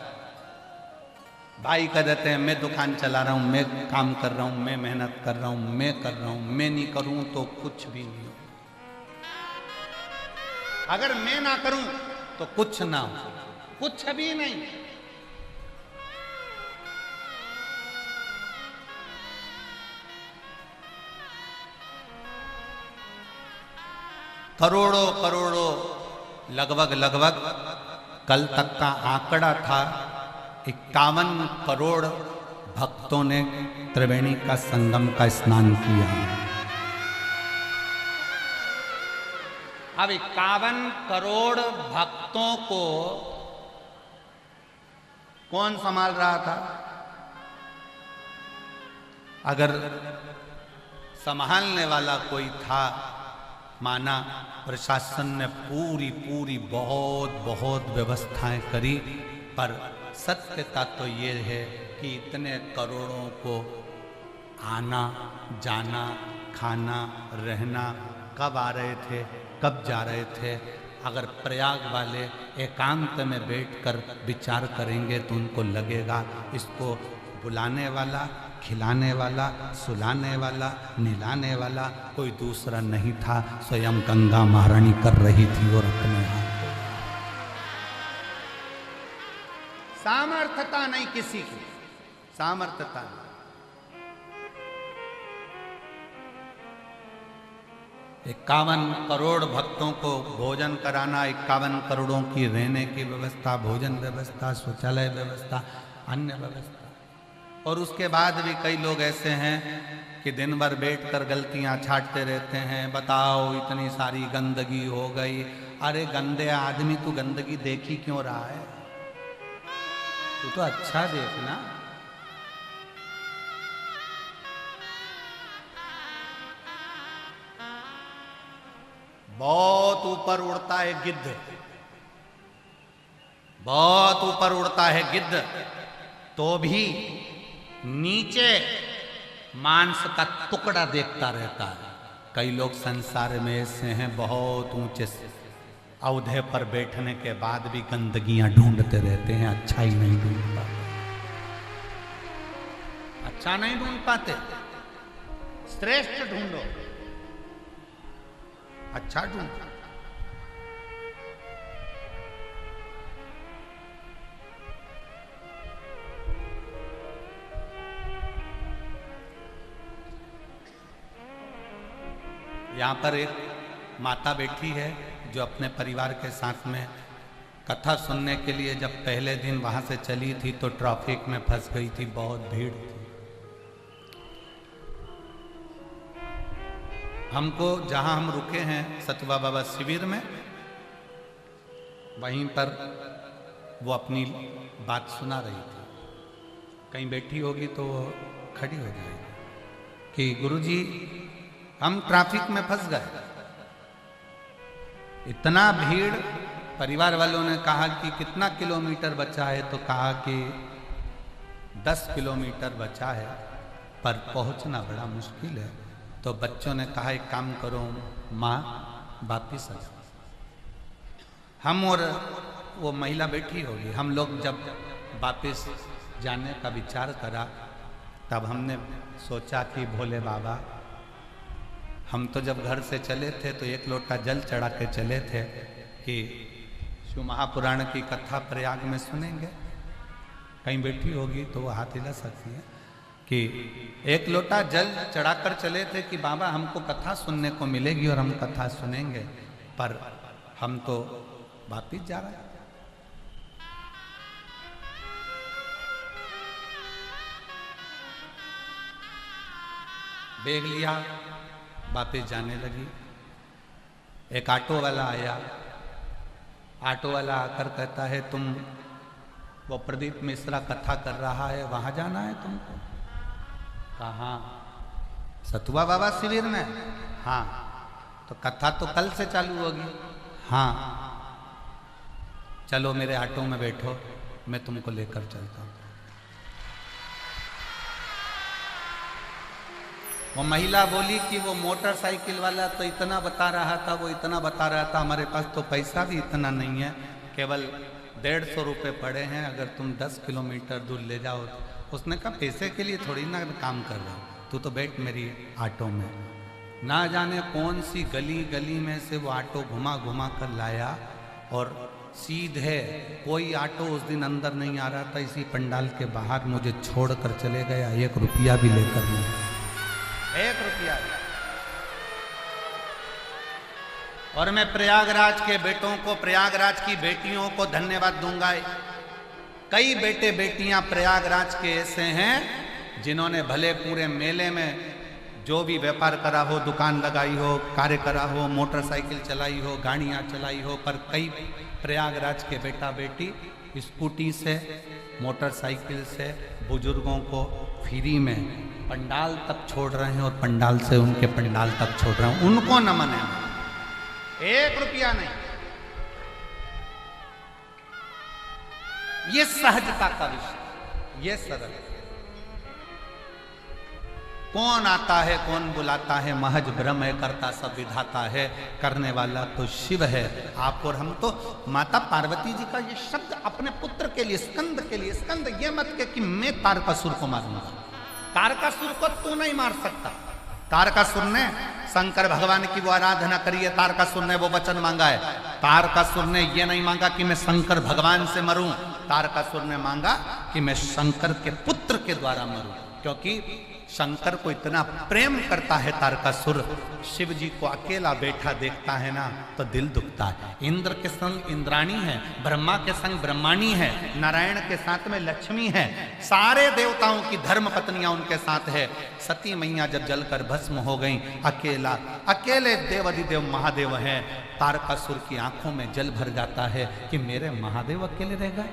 Speaker 1: भाई कह देते हैं मैं दुकान चला रहा हूं, मैं काम कर रहा हूं, मैं मेहनत कर रहा हूं, मैं कर रहा हूं, मैं नहीं करूं तो कुछ भी नहीं हो। अगर मैं ना करूं तो कुछ ना हो, कुछ भी नहीं। करोड़ों करोड़ों, लगभग कल तक का आंकड़ा था 51 करोड़ भक्तों ने त्रिवेणी का संगम का स्नान किया। अब 51 करोड़ भक्तों को कौन संभाल रहा था? अगर संभालने वाला कोई था, माना प्रशासन ने पूरी बहुत व्यवस्थाएं करी, पर सत्यता तो ये है कि इतने करोड़ों को आना जाना, खाना रहना, कब आ रहे थे, कब जा रहे थे। अगर प्रयाग वाले एकांत में बैठकर विचार करेंगे तो उनको लगेगा इसको बुलाने वाला, खिलाने वाला, सुलाने वाला, निलाने वाला कोई दूसरा नहीं था, स्वयं गंगा महारानी कर रही थी और अपने हाथ। सामर्थ्यता नहीं किसी की, सामर्थ्यता नहीं। 51 करोड़ भक्तों को भोजन कराना, 51 करोड़ों की रहने की व्यवस्था, भोजन व्यवस्था, शौचालय व्यवस्था, अन्य व्यवस्था। और उसके बाद भी कई लोग ऐसे हैं कि दिन भर बैठकर गलतियां छांटते रहते हैं। बताओ इतनी सारी गंदगी हो गई। अरे गंदे आदमी, तू गंदगी देख ही क्यों रहा है? तू तो अच्छा देखना। बहुत ऊपर उड़ता है गिद्ध, बहुत ऊपर उड़ता है गिद्ध, तो भी नीचे मांस का टुकड़ा देखता रहता है। कई लोग संसार में ऐसे हैं, बहुत ऊंचे औहदे पर बैठने के बाद भी गंदगियां ढूंढते रहते हैं, अच्छा ही नहीं ढूंढ पाते, अच्छा नहीं ढूंढ पाते। श्रेष्ठ ढूंढो, अच्छा ढूंढो। यहाँ पर एक माता बैठी है जो अपने परिवार के साथ में कथा सुनने के लिए जब पहले दिन वहां से चली थी तो ट्रैफिक में फंस गई थी, बहुत भीड़ थी। हमको जहां हम रुके हैं सतवा बाबा शिविर में, वहीं पर वो अपनी बात सुना रही थी। कहीं बैठी होगी तो वो खड़ी हो जाएगी कि गुरुजी हम ट्रैफिक में फंस गए, इतना भीड़। परिवार वालों ने कहा कि कितना किलोमीटर बचा है, तो कहा कि 10 किलोमीटर बचा है, पर पहुंचना बड़ा मुश्किल है। तो बच्चों ने कहा एक काम करो माँ, वापिस आ जाओ। हम और वो महिला बैठी होगी, हम लोग जब वापिस जाने का विचार करा, तब हमने सोचा कि भोले बाबा, हम तो जब घर से चले थे तो 1 लोटा जल चढ़ा के चले थे कि शिव महापुराण की कथा प्रयाग में सुनेंगे। कहीं बैठी होगी तो वो हाथ हिला सकती है कि 1 लोटा जल चढ़ाकर चले थे कि बाबा हमको कथा सुनने को मिलेगी और हम कथा सुनेंगे, पर हम तो वापिस जा रहे हैं। बैग लिया, वापिस जाने लगी। एक ऑटो वाला आया, ऑटो वाला आकर कहता है तुम वो प्रदीप मिश्रा कथा कर रहा है, वहां जाना है तुमको? कहाँ? सतुआ बाबा शिविर में। हाँ, तो कथा तो कल से चालू होगी। हाँ, चलो मेरे ऑटो में बैठो, मैं तुमको लेकर चलता हूँ। वो महिला बोली कि वो मोटरसाइकिल वाला तो इतना बता रहा था, वो इतना बता रहा था, हमारे पास तो पैसा भी इतना नहीं है, केवल 150 रुपये पड़े हैं, अगर तुम 10 किलोमीटर दूर ले जाओ। उसने कहा पैसे के लिए थोड़ी ना काम कर रहा हूँ, तू तो बैठ मेरी ऑटो में। ना जाने कौन सी गली गली में से वो ऑटो घुमा घुमा कर लाया, और सीधे कोई ऑटो उस दिन अंदर नहीं आ रहा था, इसी पंडाल के बाहर मुझे छोड़ कर चले गया, 1 रुपया भी लेकर नहीं, 1 रुपया। और मैं प्रयागराज के बेटों को, प्रयागराज की बेटियों को धन्यवाद दूंगा। कई बेटे बेटियां प्रयागराज के ऐसे हैं जिन्होंने भले पूरे मेले में जो भी व्यापार करा हो, दुकान लगाई हो, कार्य करा हो, मोटरसाइकिल चलाई हो, गाड़ियां चलाई हो, पर कई प्रयागराज के बेटा बेटी स्कूटी से, मोटरसाइकिल से बुजुर्गों को फ्री में पंडाल तक छोड़ रहे हैं, और पंडाल से उनके पंडाल तक छोड़ रहे हैं। उनको नमन है, 1 रुपया नहीं। ये सहजता का विषय, ये सरल। कौन आता है कौन बुलाता है, महज ब्रह्म है, करता सब विधाता है, करने वाला तो शिव है। आप और हम तो माता पार्वती जी का ये शब्द अपने पुत्र के लिए, स्कंद के लिए, स्कंद ये मत के कि मैं तारकासुर को मारूंगा। तारकासुर को तू नहीं मार सकता। तारकासुर ने शंकर भगवान की वो आराधना करी है, तारकासुर ने वो वचन मांगा है। तारकासुर ने ये नहीं मांगा कि मैं शंकर भगवान से मरूं, तारकासुर ने मांगा कि मैं शंकर के पुत्र के द्वारा मरूं, क्योंकि शंकर को इतना प्रेम करता है तारकासुर। शिव जी को अकेला बैठा देखता है ना तो दिल दुखता है। इंद्र के संग इंद्राणी है, ब्रह्मा के संग ब्रह्माणी है, नारायण के साथ में लक्ष्मी है, सारे देवताओं की धर्म पत्नियां उनके साथ है। सती मैया जब जलकर भस्म हो गई, अकेला, अकेले देवाधिदेव महादेव हैं। तारकासुर की आंखों में जल भर जाता है कि मेरे महादेव अकेले रह गए।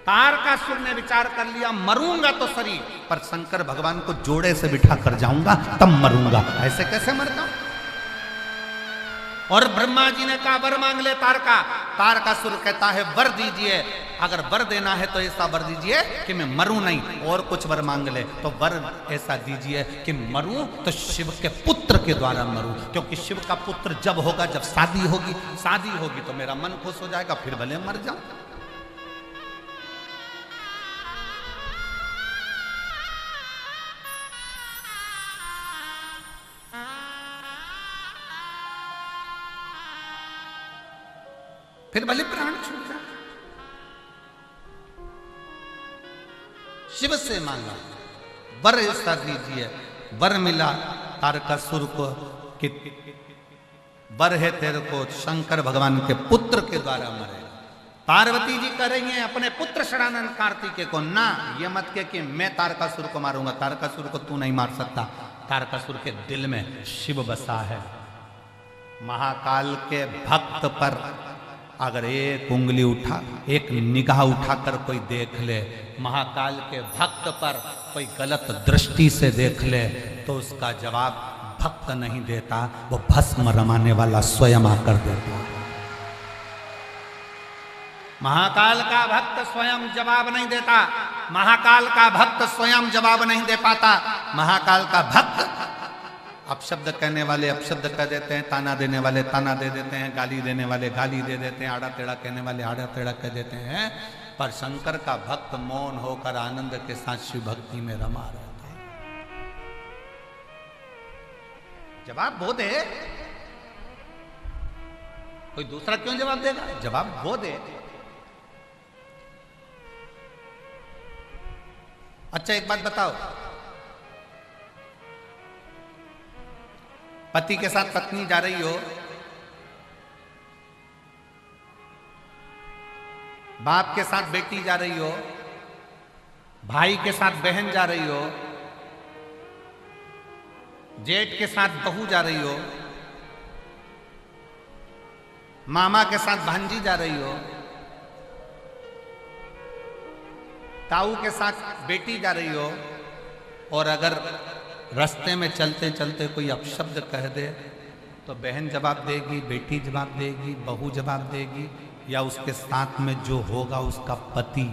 Speaker 1: तारकासुर ने विचार कर लिया, मरूंगा तो सही, पर शंकर भगवान को जोड़े से बिठा कर जाऊंगा तब मरूंगा, ऐसे कैसे मरता हूं। और ब्रह्मा जी ने कहा वर मांग ले तारकासुर कहता है वर दीजिए, अगर वर देना है तो ऐसा वर दीजिए कि मैं मरूं नहीं, और कुछ वर मांग ले तो वर ऐसा दीजिए कि मरूं तो शिव के पुत्र के द्वारा मरूं, क्योंकि शिव का पुत्र जब होगा, जब शादी होगी तो मेरा मन खुश हो जाएगा, फिर भले मर जाऊं। फिर भले प्राण छूट जाए। शिव से मांगा वर ऐसा दीजिए, वर मिला तारकासुर को कि वर है तेरे को शंकर भगवान के पुत्र के द्वारा मरेगा। पार्वती जी कह रही हैं अपने पुत्र षडानंद कार्तिकेय को, ना ये मत के कि मैं तारकासुर को मारूंगा, तारकासुर को तू नहीं मार सकता। तारकासुर के दिल में शिव बसा है। महाकाल के भक्त पर अगर एक उंगली उठा, एक निगाह उठाकर कोई देख ले, महाकाल के भक्त पर कोई गलत दृष्टि से देख ले, तो उसका जवाब भक्त नहीं देता, वो भस्म रमाने वाला स्वयं आकर देता। महाकाल का भक्त स्वयं जवाब नहीं देता, महाकाल का भक्त स्वयं जवाब नहीं दे पाता। महाकाल का भक्त अपशब्द कहने वाले अपशब्द कह देते हैं, ताना देने वाले ताना दे देते हैं, गाली देने वाले गाली दे देते हैं, आड़ा टेढ़ा कहने वाले आड़ा टेढ़ा कह देते हैं, पर शंकर का भक्त मौन होकर आनंद के साथ शिव भक्ति में रमा रहता है। जवाब वो दे, कोई दूसरा क्यों जवाब देगा? जवाब वो दे। अच्छा एक बात बताओ, पति के साथ पत्नी जा रही हो, बाप के साथ बेटी जा रही हो, भाई के साथ बहन जा रही हो, जेठ के साथ बहू जा रही हो, मामा के साथ भांजी जा रही हो, ताऊ के साथ बेटी जा रही हो, और अगर रास्ते में चलते चलते कोई अपशब्द कह दे तो बहन जवाब देगी, बेटी जवाब देगी, बहू जवाब देगी, या उसके साथ में जो होगा उसका पति,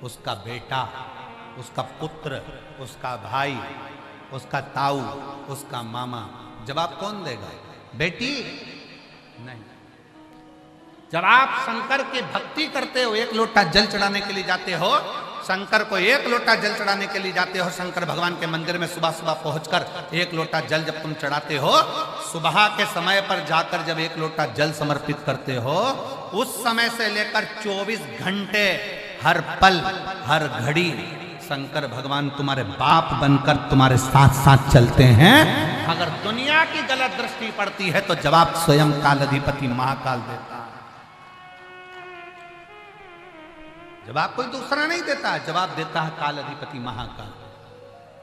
Speaker 1: उसका बेटा, उसका पुत्र, उसका भाई, उसका ताऊ, उसका मामा, जवाब कौन देगा? बेटी नहीं। जब आप शंकर की भक्ति करते हो, एक लोटा जल चढ़ाने के लिए जाते हो, शंकर को एक लोटा जल चढ़ाने के लिए जाते हो, शंकर भगवान के मंदिर में सुबह सुबह पहुंचकर एक लोटा जल जब तुम चढ़ाते हो, सुबह के समय पर जाकर जब एक लोटा जल समर्पित करते हो, उस समय से लेकर 24 घंटे हर पल हर घड़ी शंकर भगवान तुम्हारे बाप बनकर तुम्हारे साथ साथ चलते हैं। अगर दुनिया की गलत दृष्टि पड़ती है तो जवाब स्वयं काल अधिपति महाकाल देता है। जवाब कोई दूसरा नहीं देता, जवाब देता है काल अधिपति महाकाल।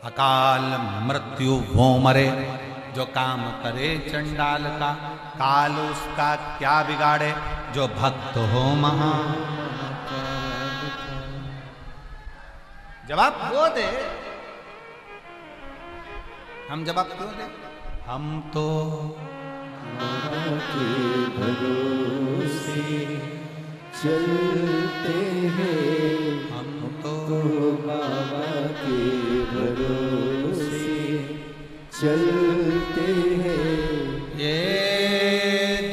Speaker 1: अकाल मृत्यु वो मरे जो काम करे चंडाल का, काल उसका क्या बिगाड़े जो भक्त हो महा। जवाब वो दे, हम जवाब क्यों दे? हम तो
Speaker 2: के भरोसे चलते हैं,
Speaker 1: हम तो
Speaker 2: बाबा के भरोसे चलते हैं।
Speaker 1: ये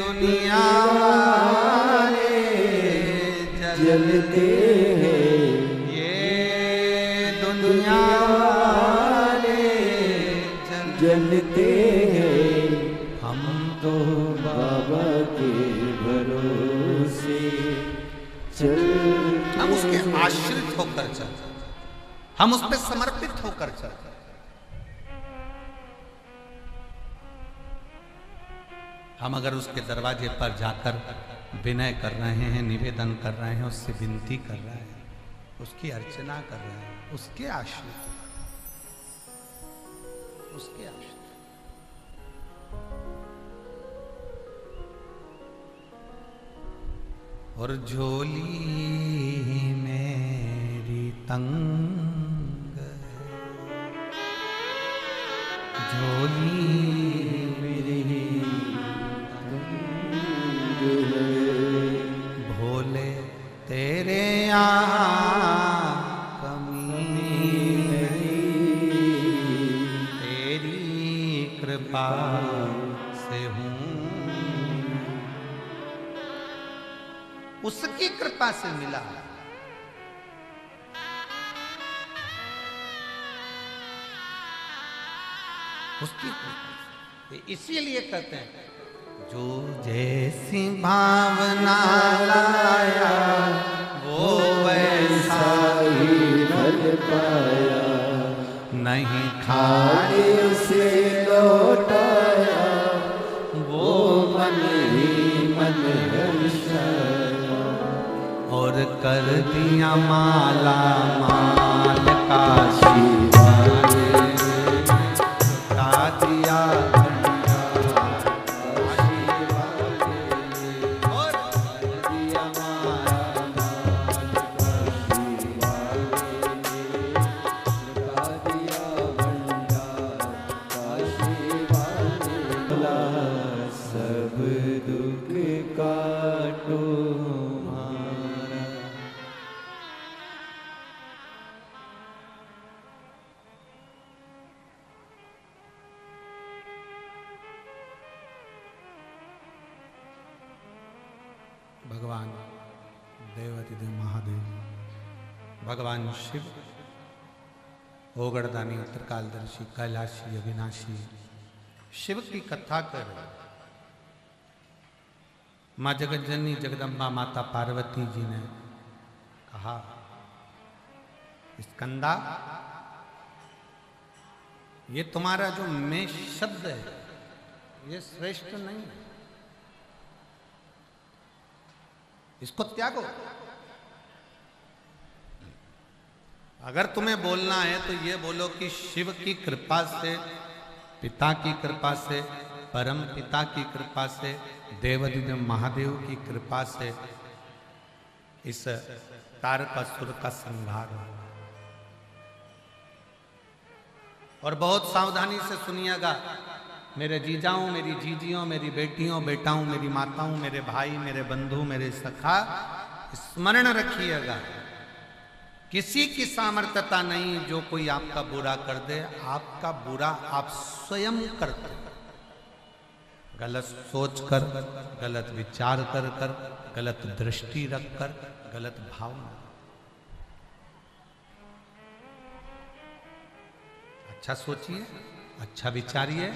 Speaker 1: दुनिया
Speaker 2: जलते हैं,
Speaker 1: ये दुनिया
Speaker 2: जलते हैं,
Speaker 1: हम
Speaker 2: तो बाबा के भरोसे चलते।
Speaker 1: हम उसके आश्रित होकर चलते, हम उस पर समर्पित होकर चलते। हम अगर उसके दरवाजे पर जाकर विनय कर रहे हैं, निवेदन कर रहे हैं, उससे विनती कर रहे हैं, उसकी अर्चना कर रहे हैं, उसके आश्रित, उसके आश्रित। और झोली मेरी तंग है, झोली मेरी भोले तेरे यहाँ कमी नहीं, तेरी कृपा से हूँ, उसकी कृपा से मिला। उसकी कृपा, इसीलिए कहते हैं जो जैसी भावना लाया वो वैसा
Speaker 2: ही फल पाया,
Speaker 1: नहीं
Speaker 2: खाने से लौटाया, वो मन ही मन हर्षाया।
Speaker 1: और कर दिया माला माल काशी
Speaker 2: वाले
Speaker 1: लुटा दिया
Speaker 2: सब दुख काटो हमारा।
Speaker 1: भगवान देवाधिदेव महादेव, भगवान शिव, ओगड़दानी, उत्तरकालदर्शी, कैलाशी, अविनाशी शिव की कथा कर माँ जगज्जननी जगदम्बा माता पार्वती जी ने कहा, स्कंदा, ये तुम्हारा जो मैं शब्द है ये श्रेष्ठ नहीं है, इसको त्यागो। अगर तुम्हें बोलना है तो ये बोलो कि शिव की कृपा से, पिता की कृपा से, परम पिता की कृपा से, देवाधिदेव महादेव की कृपा से इस तारकासुर का संहार हो। और बहुत सावधानी से सुनिएगा मेरे जीजाओं, मेरी जीजियों, मेरी बेटियों, बेटाओं, मेरी माताओं, मेरे भाई, मेरे बंधु, मेरे सखा, स्मरण रखिएगा, किसी की सामर्थ्यता नहीं जो कोई आपका बुरा कर दे। आपका बुरा आप स्वयं करते, गलत सोच कर, गलत विचार कर कर, गलत दृष्टि रख कर, गलत भावना। अच्छा सोचिए, अच्छा विचारिए।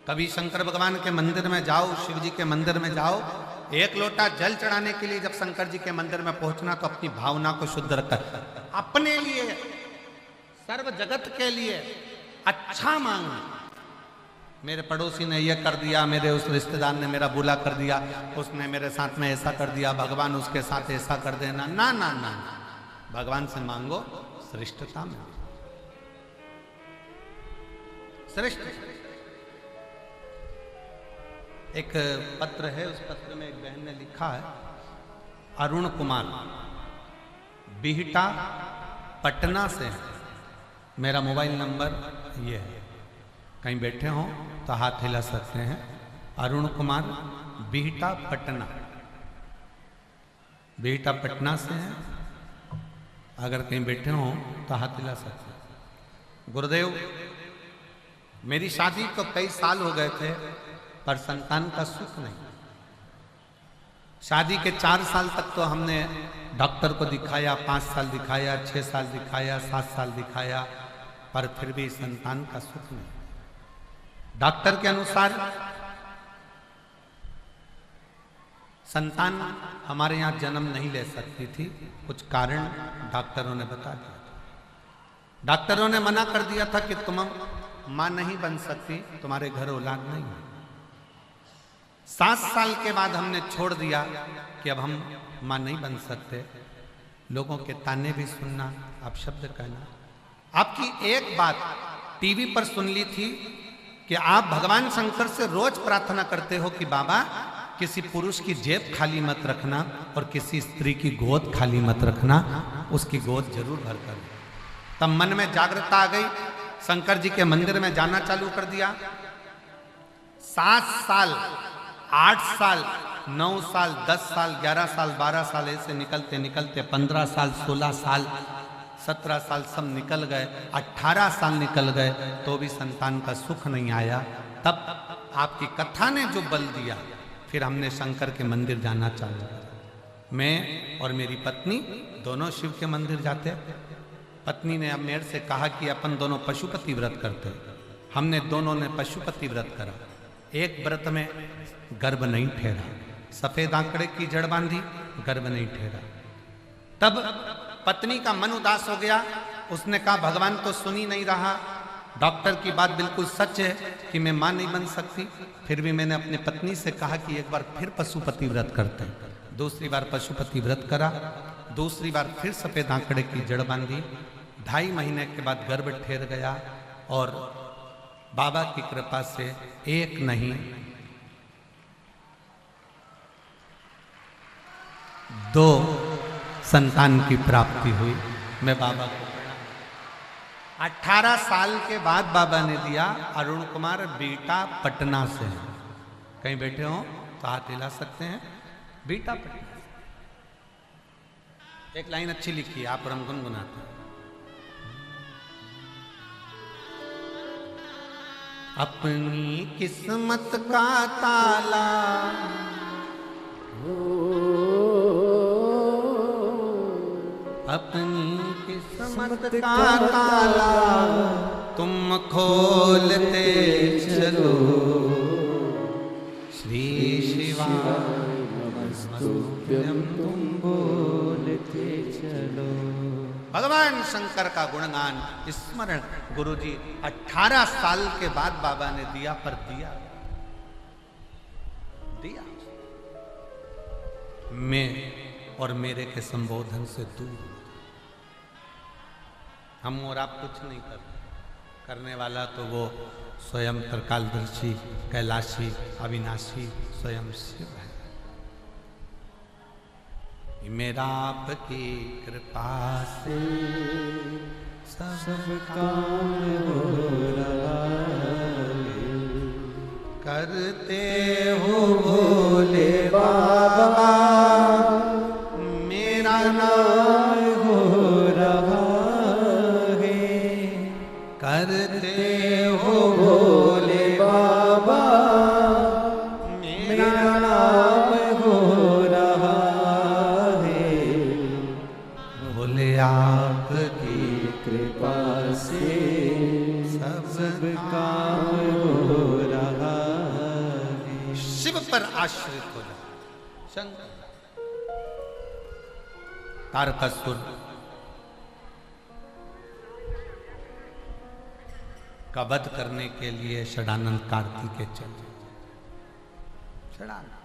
Speaker 1: कभी शंकर भगवान के मंदिर में जाओ, शिव जी के मंदिर में जाओ, एक लोटा जल चढ़ाने के लिए जब शंकर जी के मंदिर में पहुंचना तो अपनी भावना को शुद्ध रखकर अपने लिए, सर्व जगत के लिए अच्छा मांगना। मेरे पड़ोसी ने यह कर दिया, मेरे उस रिश्तेदार ने मेरा बुरा कर दिया, उसने मेरे साथ में ऐसा कर दिया, भगवान उसके साथ ऐसा कर देना, ना ना ना, भगवान से मांगो श्रेष्ठता में, श्रेष्ठ। एक पत्र है, उस पत्र में एक बहन ने लिखा है, अरुण कुमार, बिहटा, पटना से। मेरा मोबाइल नंबर ये है, कहीं बैठे हों तो हाथ हिला सकते हैं। अरुण कुमार, बिहटा, पटना, बिहटा पटना से हैं। अगर कहीं बैठे हों तो हाथ हिला सकते हैं। गुरुदेव, मेरी शादी को कई साल हो गए थे पर संतान का सुख नहीं। शादी के 4 साल तक तो हमने डॉक्टर को दिखाया, 5 साल दिखाया, 6 साल दिखाया, 7 साल दिखाया, पर फिर भी संतान का सुख नहीं। डॉक्टर के अनुसार संतान हमारे यहाँ जन्म नहीं ले सकती थी, कुछ कारण डॉक्टरों ने बता दिया। डॉक्टरों ने मना कर दिया था कि तुम मां नहीं बन सकती, तुम्हारे घर औलाद नहीं है। 7 साल के बाद हमने छोड़ दिया कि अब हम मां नहीं बन सकते। लोगों के ताने भी सुनना, आप शब्द कहना। आपकी एक बात टीवी पर सुन ली थी कि आप भगवान शंकर से रोज प्रार्थना करते हो कि बाबा किसी पुरुष की जेब खाली मत रखना और किसी स्त्री की गोद खाली मत रखना, उसकी गोद जरूर भर कर। तब मन में जागृता आ गई, शंकर जी के मंदिर में जाना चालू कर दिया। 7 साल, 8 साल, 9 साल, 10 साल, 11 साल, 12 साल ऐसे निकलते निकलते 15 साल, 16 साल, 17 साल सब निकल गए, 18 साल निकल गए तो भी संतान का सुख नहीं आया। तब आपकी कथा ने जो बल दिया, फिर हमने शंकर के मंदिर जाना चालू किया। मैं और मेरी पत्नी दोनों शिव के मंदिर जाते। पत्नी ने अब मेरे से कहा कि अपन दोनों पशुपति व्रत करते। हमने दोनों ने पशुपति व्रत करा। एक व्रत में गर्भ नहीं ठहरा, सफेद आंकड़े की जड़ बांधी, गर्भ नहीं ठहरा। तब पत्नी का मन उदास हो गया। उसने कहा भगवान तो सुन ही नहीं रहा, डॉक्टर की बात बिल्कुल सच है कि मैं मां नहीं बन सकती, फिर भी मैंने अपनी पत्नी से कहा कि एक बार फिर पशुपति व्रत करते हैं। दूसरी बार पशुपति व्रत करा, दूसरी बार फिर सफेद आंकड़े की जड़ बांधी। 2.5 महीने के बाद गर्भ ठहर गया और बाबा की कृपा से एक नहीं 2 संतान की प्राप्ति हुई। मैं बाबा को 18 साल के बाद बाबा ने दिया। अरुण कुमार बेटा पटना से, कहीं बैठे हो तो हाथ हिला सकते हैं। बेटा पटना से। एक लाइन अच्छी लिखी है, आप और हम गुनगुनाते हैं। अपनी किस्मत का ताला अपनी किस्मत का ताला तुम खोलते चलो। श्री शिवाय नमस्तुभ्यं तुम बोलते चलो। भगवान शंकर का गुणगान स्मरण गुरुजी 18 साल के बाद बाबा ने दिया, पर दिया मैं और मेरे के संबोधन से दूर। हम और आप कुछ नहीं करने वाला तो वो स्वयं त्रिकालदर्शी, कैलाशी, अविनाशी स्वयं शिव है। मेरा आपकी कृपा से सब काम हो रहा है। करते हो भोले बाबा मेरा नाम हो रहा है। करते हो भोले बाबा मेरा नाम हो रहा है। भोले आपकी कृपा से सब काम हो रहा है। शिव पर आश्रित हो जाओ। शंकर तारकासुर का वध करने के लिए षडानंद कार्तिकेय चले। षडानंद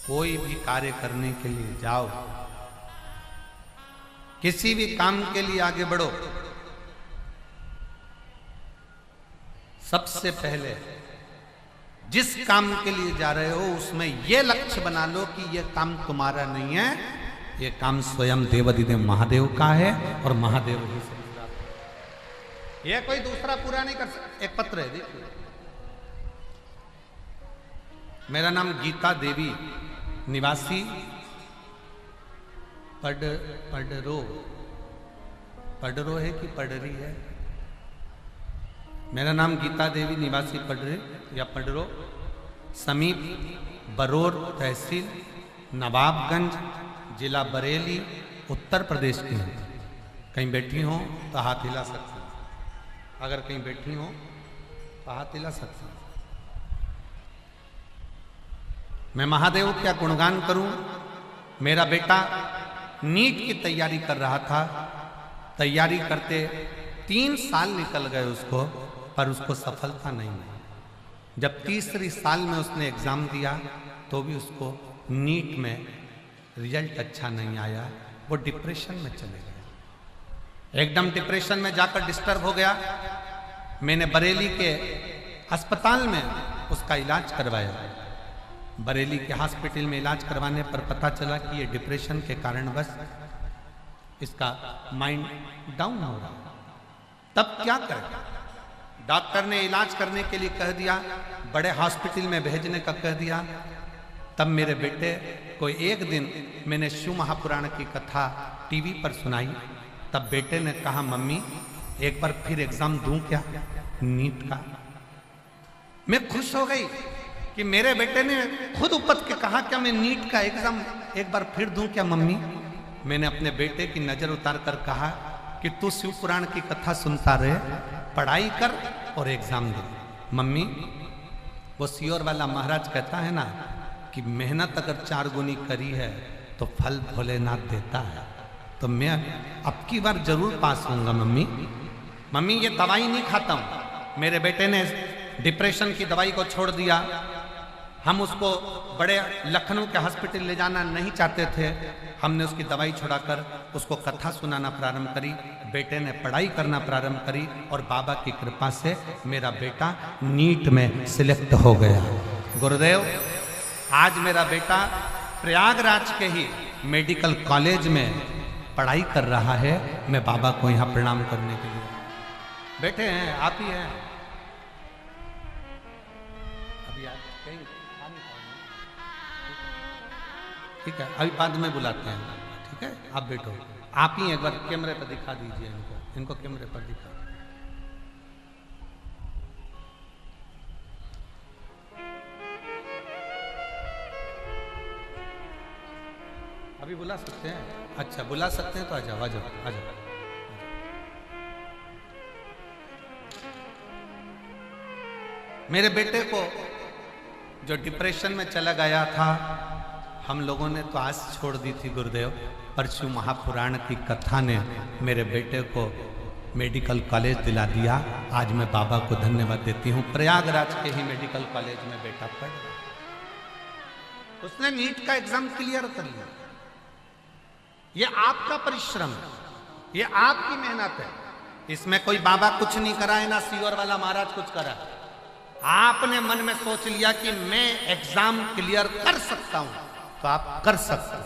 Speaker 1: कोई भी कार्य करने के लिए जाओ, किसी भी काम के लिए आगे बढ़ो, सबसे पहले जिस काम के लिए जा रहे हो उसमें यह लक्ष्य बना लो कि यह काम तुम्हारा नहीं है, यह काम स्वयं देवाधिदेव महादेव का है और महादेव ही से यह कोई दूसरा पूरा नहीं कर सकता। एक पत्र है, देखिए। मेरा नाम गीता देवी, निवासी पडरो है कि पडरी है? मेरा नाम गीता देवी, निवासी पडरे या पडरो, समीप बरोर तहसील, नवाबगंज, जिला बरेली, उत्तर प्रदेश की हूँ। कहीं बैठी हो तो हाथ हिला सकते हैं। अगर कहीं बैठी हो तो हाथ हिला सकते हैं। मैं महादेव क्या गुणगान करूं। मेरा बेटा नीट की तैयारी कर रहा था। तैयारी करते 3 साल निकल गए उसको, पर उसको सफलता नहीं मिली। जब तीसरी साल में उसने एग्जाम दिया तो भी उसको नीट में रिजल्ट अच्छा नहीं आया। वो डिप्रेशन में चले गए, एकदम डिप्रेशन में जाकर डिस्टर्ब हो गया। मैंने बरेली के अस्पताल में उसका इलाज करवाया। बरेली के हॉस्पिटल में इलाज करवाने पर पता चला कि ये डिप्रेशन के कारण बस इसका माइंड डाउन हो रहा। तब क्या करें? डॉक्टर ने इलाज करने के लिए कह दिया, बड़े हॉस्पिटल में भेजने का कह दिया। तब मेरे बेटे को एक दिन मैंने शिव महापुराण की कथा टीवी पर सुनाई। तब बेटे ने कहा, मम्मी एक बार फिर एग्जाम दूं क्या नीट का? मैं खुश हो गई कि मेरे बेटे ने खुद उपत के कहा, क्या मैं नीट का एग्जाम एक बार फिर दूं क्या मम्मी? मैंने अपने बेटे की नजर उतार कर कहा कि तू शिव पुराण की कथा सुनता रहे, पढ़ाई कर और एग्जाम दे। मम्मी, वो सियोर वाला महाराज कहता है ना कि मेहनत अगर 4 गुनी करी है तो फल भोलेनाथ देता है। तो मैं अब की बार जरूर पास होऊंगा मम्मी। मम्मी ये दवाई नहीं खाता हूं। मेरे बेटे ने डिप्रेशन की दवाई को छोड़ दिया। हम उसको बड़े लखनऊ के हॉस्पिटल ले जाना नहीं चाहते थे। हमने उसकी दवाई छुड़ाकर उसको कथा सुनाना प्रारंभ करी। बेटे ने पढ़ाई करना प्रारंभ करी और बाबा की कृपा से मेरा बेटा नीट में सिलेक्ट हो गया। गुरुदेव, आज मेरा बेटा प्रयागराज के ही मेडिकल कॉलेज में पढ़ाई कर रहा है। मैं बाबा को यहाँ प्रणाम करने के लिए बैठे हैं। आप ही हैं अभी? आप कहीं ठीक है, अभी बाद में बुलाते हैं। ठीक है, आप बैठो। आप ही एक बार कैमरे पर दिखा दीजिए इनको कैमरे पर दिखा। अभी बुला सकते हैं? अच्छा, बुला सकते हैं तो आ जाओ, आ जाओ, आ जाओ। मेरे बेटे को जो डिप्रेशन में चला गया था, हम लोगों ने तो आस छोड़ दी थी गुरुदेव, पर शिव महापुराण की कथा ने मेरे बेटे को मेडिकल कॉलेज दिला दिया। आज मैं बाबा को धन्यवाद देती हूँ। प्रयागराज के ही मेडिकल कॉलेज में बेटा पढ़ रहा। उसने नीट का एग्जाम क्लियर कर लिया। ये आपका परिश्रम है, ये आपकी मेहनत है। इसमें कोई बाबा कुछ नहीं करा है, ना सीवर वाला महाराज कुछ करा। आपने मन में सोच लिया कि मैं एग्जाम क्लियर कर सकता हूं, तो आप कर सकते हैं।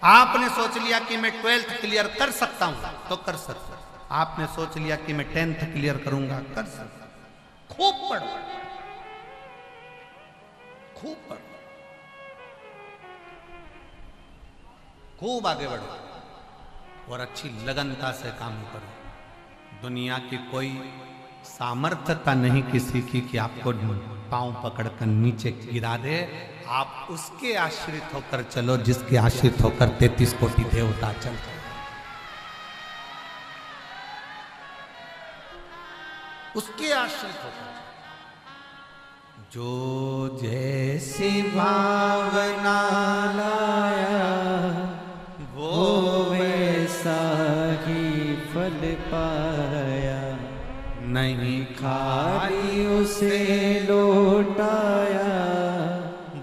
Speaker 1: आपने सोच लिया कि मैं 12th क्लियर कर सकता हूं, तो कर सकते हैं। आपने सोच लिया कि मैं 10th क्लियर करूंगा, कर सकते हैं। खूब पढ़ो, खूब पढ़ो, खूब आगे बढ़ो और अच्छी लगनता से काम करो। दुनिया की कोई सामर्थ्यता नहीं किसी की कि आपको पांव पकड़कर नीचे गिरा दे। आप उसके आश्रित होकर चलो जिसके आश्रित होकर 33 कोटि देवता चलते हैं। उसके आश्रित होकर जो जैसी भावना लाया
Speaker 2: वो वैसा ही फल पाया।
Speaker 1: नहीं
Speaker 2: खाली उसे लौटाया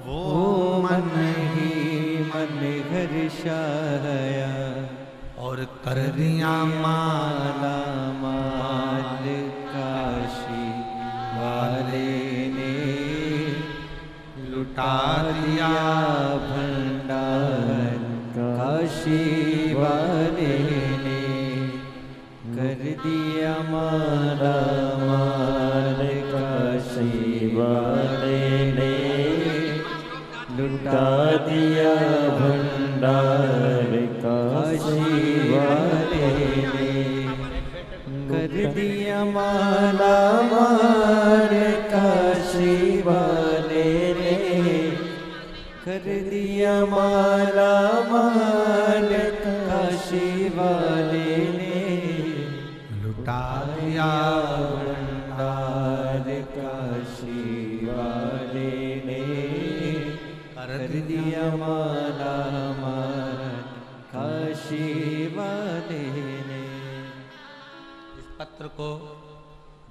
Speaker 2: वो मन ही मन हर्षाया।
Speaker 1: और कर दिया
Speaker 2: माला माल काशी वाले ने
Speaker 1: लुटा
Speaker 2: दिया भंडार काशी वाले ने। कर दिया माला माल काशी वाले ने लुटा दिया भंडार काशी वाले ने। कर दिया माला माल काशी वाले ने। कर दिया माला माल काशी वाले ने।
Speaker 1: लुटा दिया
Speaker 2: भंडार काशी वाले ने। कर दिया माला माल काशी वाले ने।
Speaker 1: इस पत्र को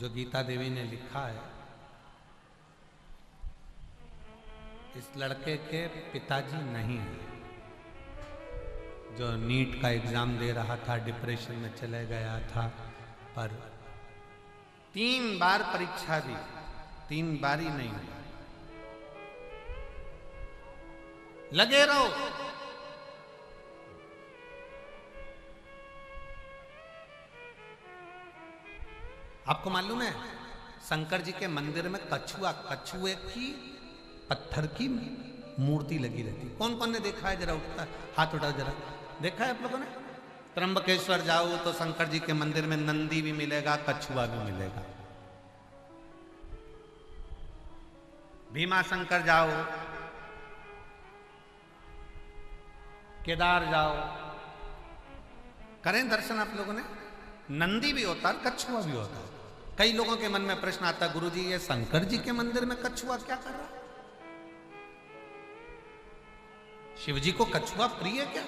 Speaker 1: जो गीता देवी ने लिखा है, इस लड़के के पिताजी नहीं है, जो नीट का एग्जाम दे रहा था, डिप्रेशन में चले गया था, पर 3 बार परीक्षा दी, 3 बार ही नहीं हुआ। लगे रहो। आपको मालूम है शंकर जी के मंदिर में कछुए की पत्थर की मूर्ति लगी रहती। कौन कौन ने देखा है? जरा उठता हाथ उठाओ, जरा देखा है आप लोगों ने? त्र्यंबकेश्वर जाओ तो शंकर जी के मंदिर में नंदी भी मिलेगा, कछुआ भी मिलेगा। भीमा शंकर जाओ, केदार जाओ, करें दर्शन आप लोगों ने? नंदी भी होता है, कछुआ भी होता है। कई लोगों के मन में प्रश्न आता है, गुरुजी ये शंकर जी के मंदिर में कछुआ क्या कर रहा है? शिव जी को कछुआ प्रिय क्या?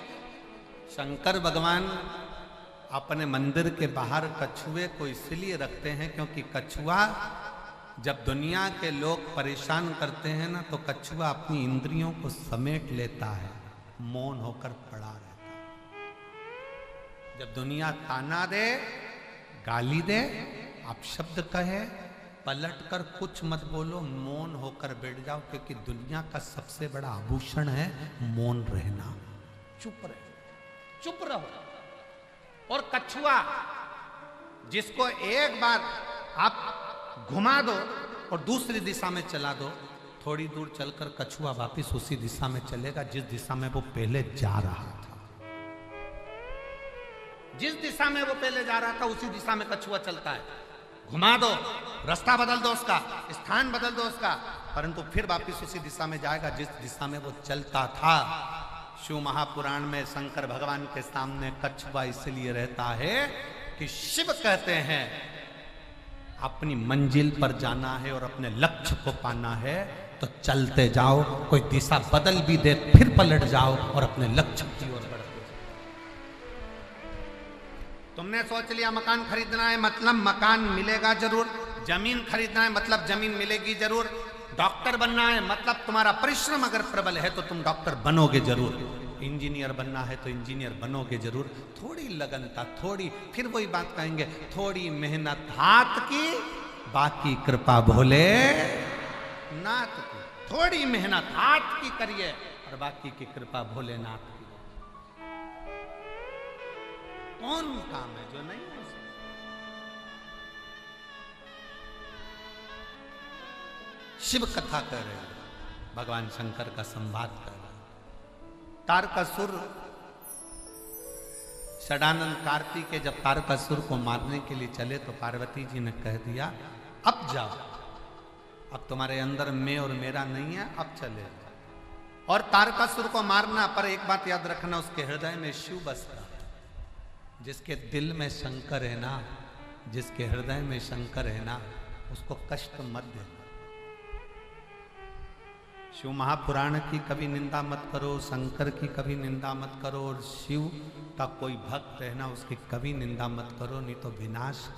Speaker 1: शंकर भगवान अपने मंदिर के बाहर कछुए को इसलिए रखते हैं क्योंकि कछुआ जब दुनिया के लोग परेशान करते हैं ना, तो कछुआ अपनी इंद्रियों को समेट लेता है, मौन होकर पड़ा रहता है। जब दुनिया ताना दे, गाली दे, अपशब्द कहे, पलट कर कुछ मत बोलो, मौन होकर बैठ जाओ, क्योंकि दुनिया का सबसे बड़ा आभूषण है मौन रहना। चुप रहो, चुप रहो। और कछुआ जिसको एक बार आप घुमा दो और दूसरी दिशा में चला दो, थोड़ी दूर चलकर कछुआ वापस उसी दिशा में चलेगा जिस दिशा में वो पहले जा रहा था। जिस दिशा में वो पहले जा रहा था उसी दिशा में कछुआ चलता है। घुमा दो, रास्ता बदल दो उसका, स्थान बदल दो उसका, परंतु फिर वापस उसी दिशा में जाएगा जिस दिशा में वो चलता था। शिव महापुराण में शंकर भगवान के सामने कछुआ इसलिए रहता है कि शिव कहते हैं अपनी मंजिल पर जाना है और अपने लक्ष्य को पाना है तो चलते जाओ, कोई दिशा बदल भी दे फिर पलट जाओ और अपने लक्ष्य की ओर बढ़ते जाओ। तुमने सोच लिया मकान खरीदना है मतलब मकान मिलेगा जरूर, जमीन खरीदना है मतलब जमीन मिलेगी जरूर, डॉक्टर बनना है मतलब तुम्हारा परिश्रम अगर प्रबल है तो तुम डॉक्टर बनोगे जरूर, इंजीनियर बनना है तो इंजीनियर बनोगे जरूर। थोड़ी लगनता, थोड़ी, फिर वही बात कहेंगे, थोड़ी मेहनत हाथ की, बाकी कृपा भोले नाथ की। थोड़ी मेहनत हाथ की करिए और बाकी की कृपा भोलेनाथ की। कौन काम है जो नहीं हो सकता? शिव कथा कर रहे हैं, भगवान शंकर का संवाद कर रहे हैं। तारकासुर, षडानंद कार्तिक जब तारकासुर को मारने के लिए चले तो पार्वती जी ने कह दिया अब जाओ, अब तुम्हारे अंदर मैं और मेरा नहीं है, अब चले। और तारकासुर को मारना, पर एक बात याद रखना, उसके हृदय में शिव बसता है। जिसके दिल में शंकर है ना, जिसके हृदय में शंकर है ना, उसको कष्ट मत देना। शिव महापुराण की कभी निंदा मत करो, शंकर की कभी निंदा मत करो, और शिव का कोई भक्त है ना उसकी कभी निंदा मत करो, नहीं तो विनाश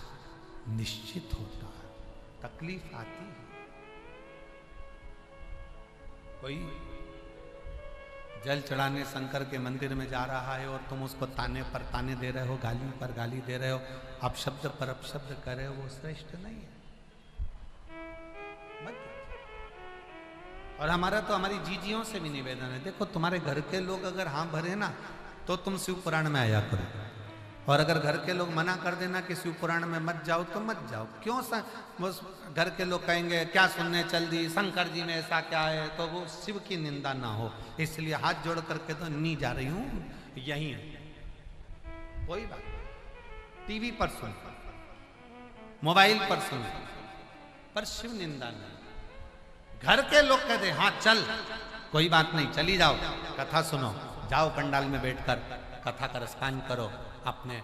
Speaker 1: निश्चित होता है, तकलीफ आती है। कोई जल चढ़ाने शंकर के मंदिर में जा रहा है और तुम उसको ताने पर ताने दे रहे हो, गाली पर गाली दे रहे हो, अपशब्द पर अपशब्द कर रहे हो, वो श्रेष्ठ नहीं है। और हमारा तो हमारी जीजियों से भी निवेदन है, देखो तुम्हारे घर के लोग अगर हाँ भरे ना तो तुम शिव पुराण में आया करो, और अगर घर के लोग मना कर देना कि शिव पुराण में मत जाओ तो मत जाओ। क्यों घर के लोग कहेंगे क्या सुनने चल दी, शंकर जी में ऐसा क्या है, तो वो शिव की निंदा ना हो, इसलिए हाथ जोड़ करके तो नहीं जा रही हूं, यही है, कोई बात नहीं। टीवी पर सुन, मोबाइल पर सुन, पर शिव निंदा नहीं। घर के लोग कहते हाँ चल, कोई बात नहीं, चली जाओ, कथा सुनो, जाओ पंडाल में बैठकर कथा का रसपान करो। अपने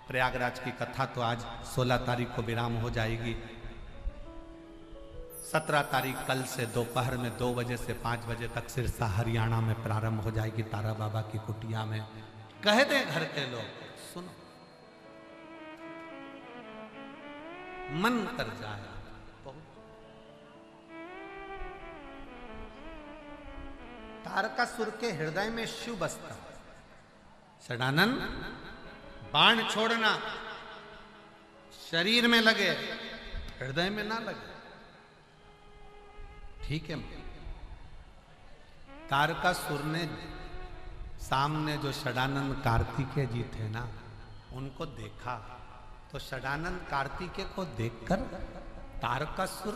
Speaker 1: प्रयागराज की कथा तो आज 16 तारीख को विराम हो जाएगी, 17 तारीख कल से दोपहर में 2 बजे से 5 बजे तक सिरसा हरियाणा में प्रारंभ हो जाएगी, तारा बाबा की कुटिया में। कह दे घर के लोग सुनो, मन कर जाए। तारकासुर के हृदय में शिव बसता। षडानंद, बाण छोड़ना शरीर में लगे, हृदय में ना लगे, ठीक है। तारकासुर ने सामने जो षडानंद कार्तिकेय जी थे ना, उनको देखा, तो षडानंद कार्तिकेय को देखकर तारकासुर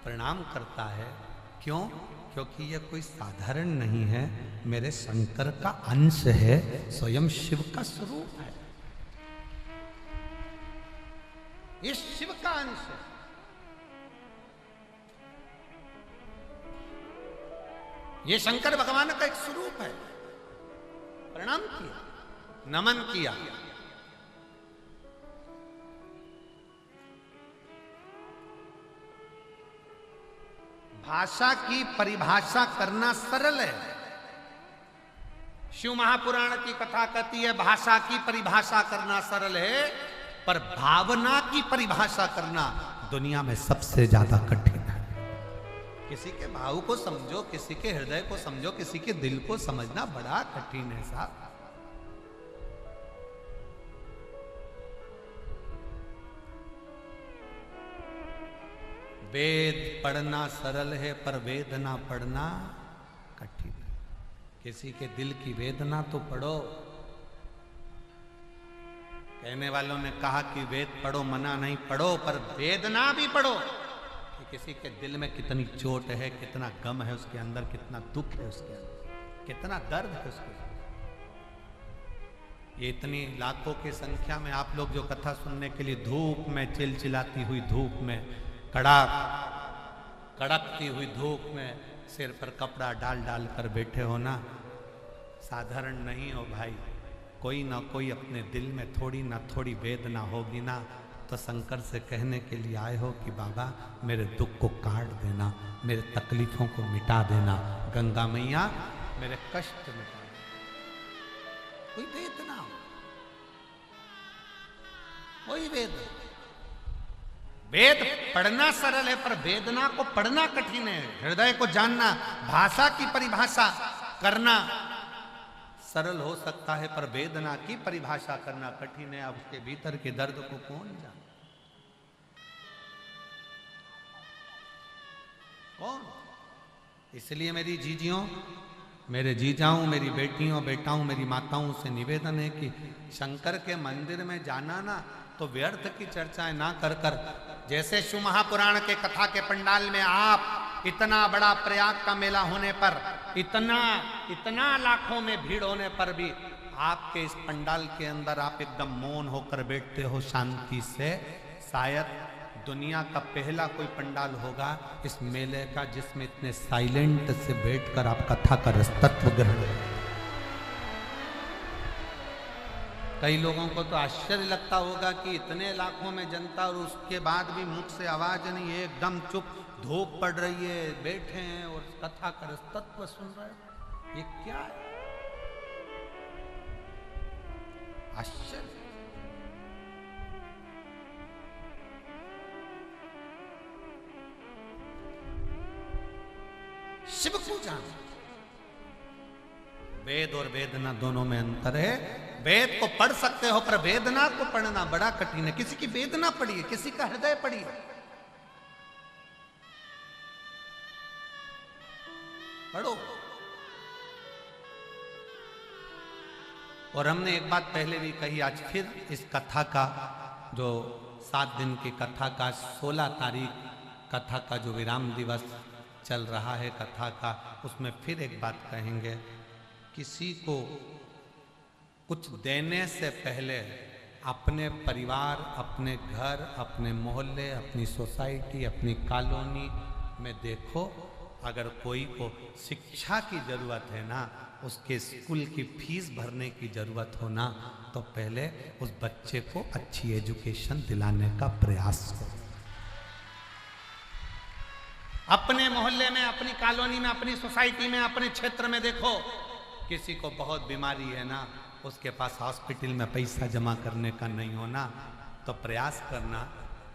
Speaker 1: प्रणाम करता है। क्यों? क्योंकि यह कोई साधारण नहीं है, मेरे शंकर का अंश है, स्वयं शिव का स्वरूप है, ये शिव का अंश है। ये शंकर भगवान का एक स्वरूप है। प्रणाम किया, नमन किया। भाषा की परिभाषा करना सरल है, शिव महापुराण की कथा कहती है भाषा की परिभाषा करना सरल है, पर भावना की परिभाषा करना दुनिया में सबसे ज्यादा कठिन है। किसी के भाव को समझो, किसी के हृदय को समझो, किसी के दिल को समझना बड़ा कठिन है साहब। वेद पढ़ना सरल है, पर वेदना पढ़ना कठिन है। किसी के दिल की वेदना तो पढ़ो। कहने वालों ने कहा कि वेद पढ़ो, मना नहीं, पढ़ो, पर वेदना भी पढ़ो कि किसी के दिल में कितनी चोट है, कितना गम है उसके अंदर, कितना दुख है उसके अंदर, कितना दर्द है उसके अंदर। ये इतनी लाखों की संख्या में आप लोग जो कथा सुनने के लिए धूप में चिलचिलाती हुई धूप में, कड़कती हुई धूप में सिर पर कपड़ा डाल डाल कर बैठे हो ना, साधारण नहीं हो भाई। कोई ना कोई अपने दिल में थोड़ी ना थोड़ी वेदना होगी ना, तो शंकर से कहने के लिए आए हो कि बाबा मेरे दुख को काट देना, मेरे तकलीफों को मिटा देना, गंगा मैया मेरे कष्ट मिटा देना। कोई वेदना, कोई वेदना। वेद पढ़ना सरल है, पर वेदना को पढ़ना कठिन है। हृदय को जानना, भाषा की परिभाषा करना सरल हो सकता है, पर वेदना की परिभाषा करना कठिन है। अब उसके भीतर के दर्द को कौन जाने? कौन? इसलिए मेरी जीजियों, मेरे जीजाओं, मेरी बेटियों, बेटाओं, मेरी माताओं से निवेदन है कि शंकर के मंदिर में जाना ना तो व्यर्थ की चर्चाएं ना कर कर, जैसे शिव महापुराण के कथा के पंडाल में आप इतना बड़ा प्रयाग का मेला होने पर, इतना लाखों में भीड़ होने पर भी आपके इस पंडाल के अंदर आप एकदम मौन होकर बैठते हो शांति से। शायद दुनिया का पहला कोई पंडाल होगा इस मेले का जिसमें इतने साइलेंट से बैठकर आप कथा का रसतत्व ग्रहण करें। कई लोगों को तो आश्चर्य लगता होगा कि इतने लाखों में जनता और उसके बाद भी मुख से आवाज नहीं है, एकदम चुप, धूप पड़ रही है, बैठे हैं और कथा का रसतत्व सुन रहे हैं। ये क्या है? आश्चर्य। शिव पूजा, वेद और वेदना दोनों में अंतर है। वेद को पढ़ सकते हो, पर वेदना को पढ़ना बड़ा कठिन है। किसी की वेदना पढ़िए, किसी का हृदय पढ़िए। पढ़ो। और हमने एक बात पहले भी कही, आज फिर इस कथा का जो 7 दिन की कथा का 16 तारीख कथा का जो विराम दिवस चल रहा है कथा का, उसमें फिर एक बात कहेंगे। किसी को कुछ देने से पहले अपने परिवार, अपने घर, अपने मोहल्ले, अपनी सोसाइटी, अपनी कॉलोनी में देखो। अगर कोई को शिक्षा की जरूरत है ना, उसके स्कूल की फीस भरने की जरूरत हो ना, तो पहले उस बच्चे को अच्छी एजुकेशन दिलाने का प्रयास करो। अपने मोहल्ले में, अपनी कॉलोनी में, अपनी सोसाइटी में, अपने क्षेत्र में देखो, किसी को बहुत बीमारी है ना, उसके पास हॉस्पिटल में पैसा जमा करने का नहीं होना, तो प्रयास करना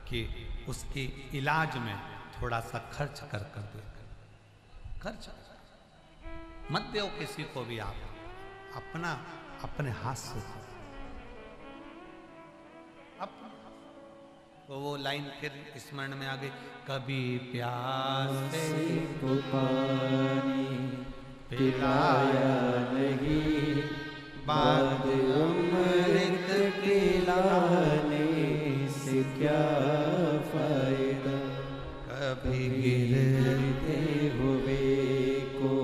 Speaker 1: कि उसकी इलाज में थोड़ा सा खर्च कर दे। खर्च मत दो किसी को भी, आप अपने हाथ से तो वो लाइन फिर स्मरण में आ गई। कभी प्यासे
Speaker 2: को पानी पिलाया नहीं, बाद अमृत पिलाने से क्या फायदा।
Speaker 1: कभी
Speaker 2: गिरते हुए को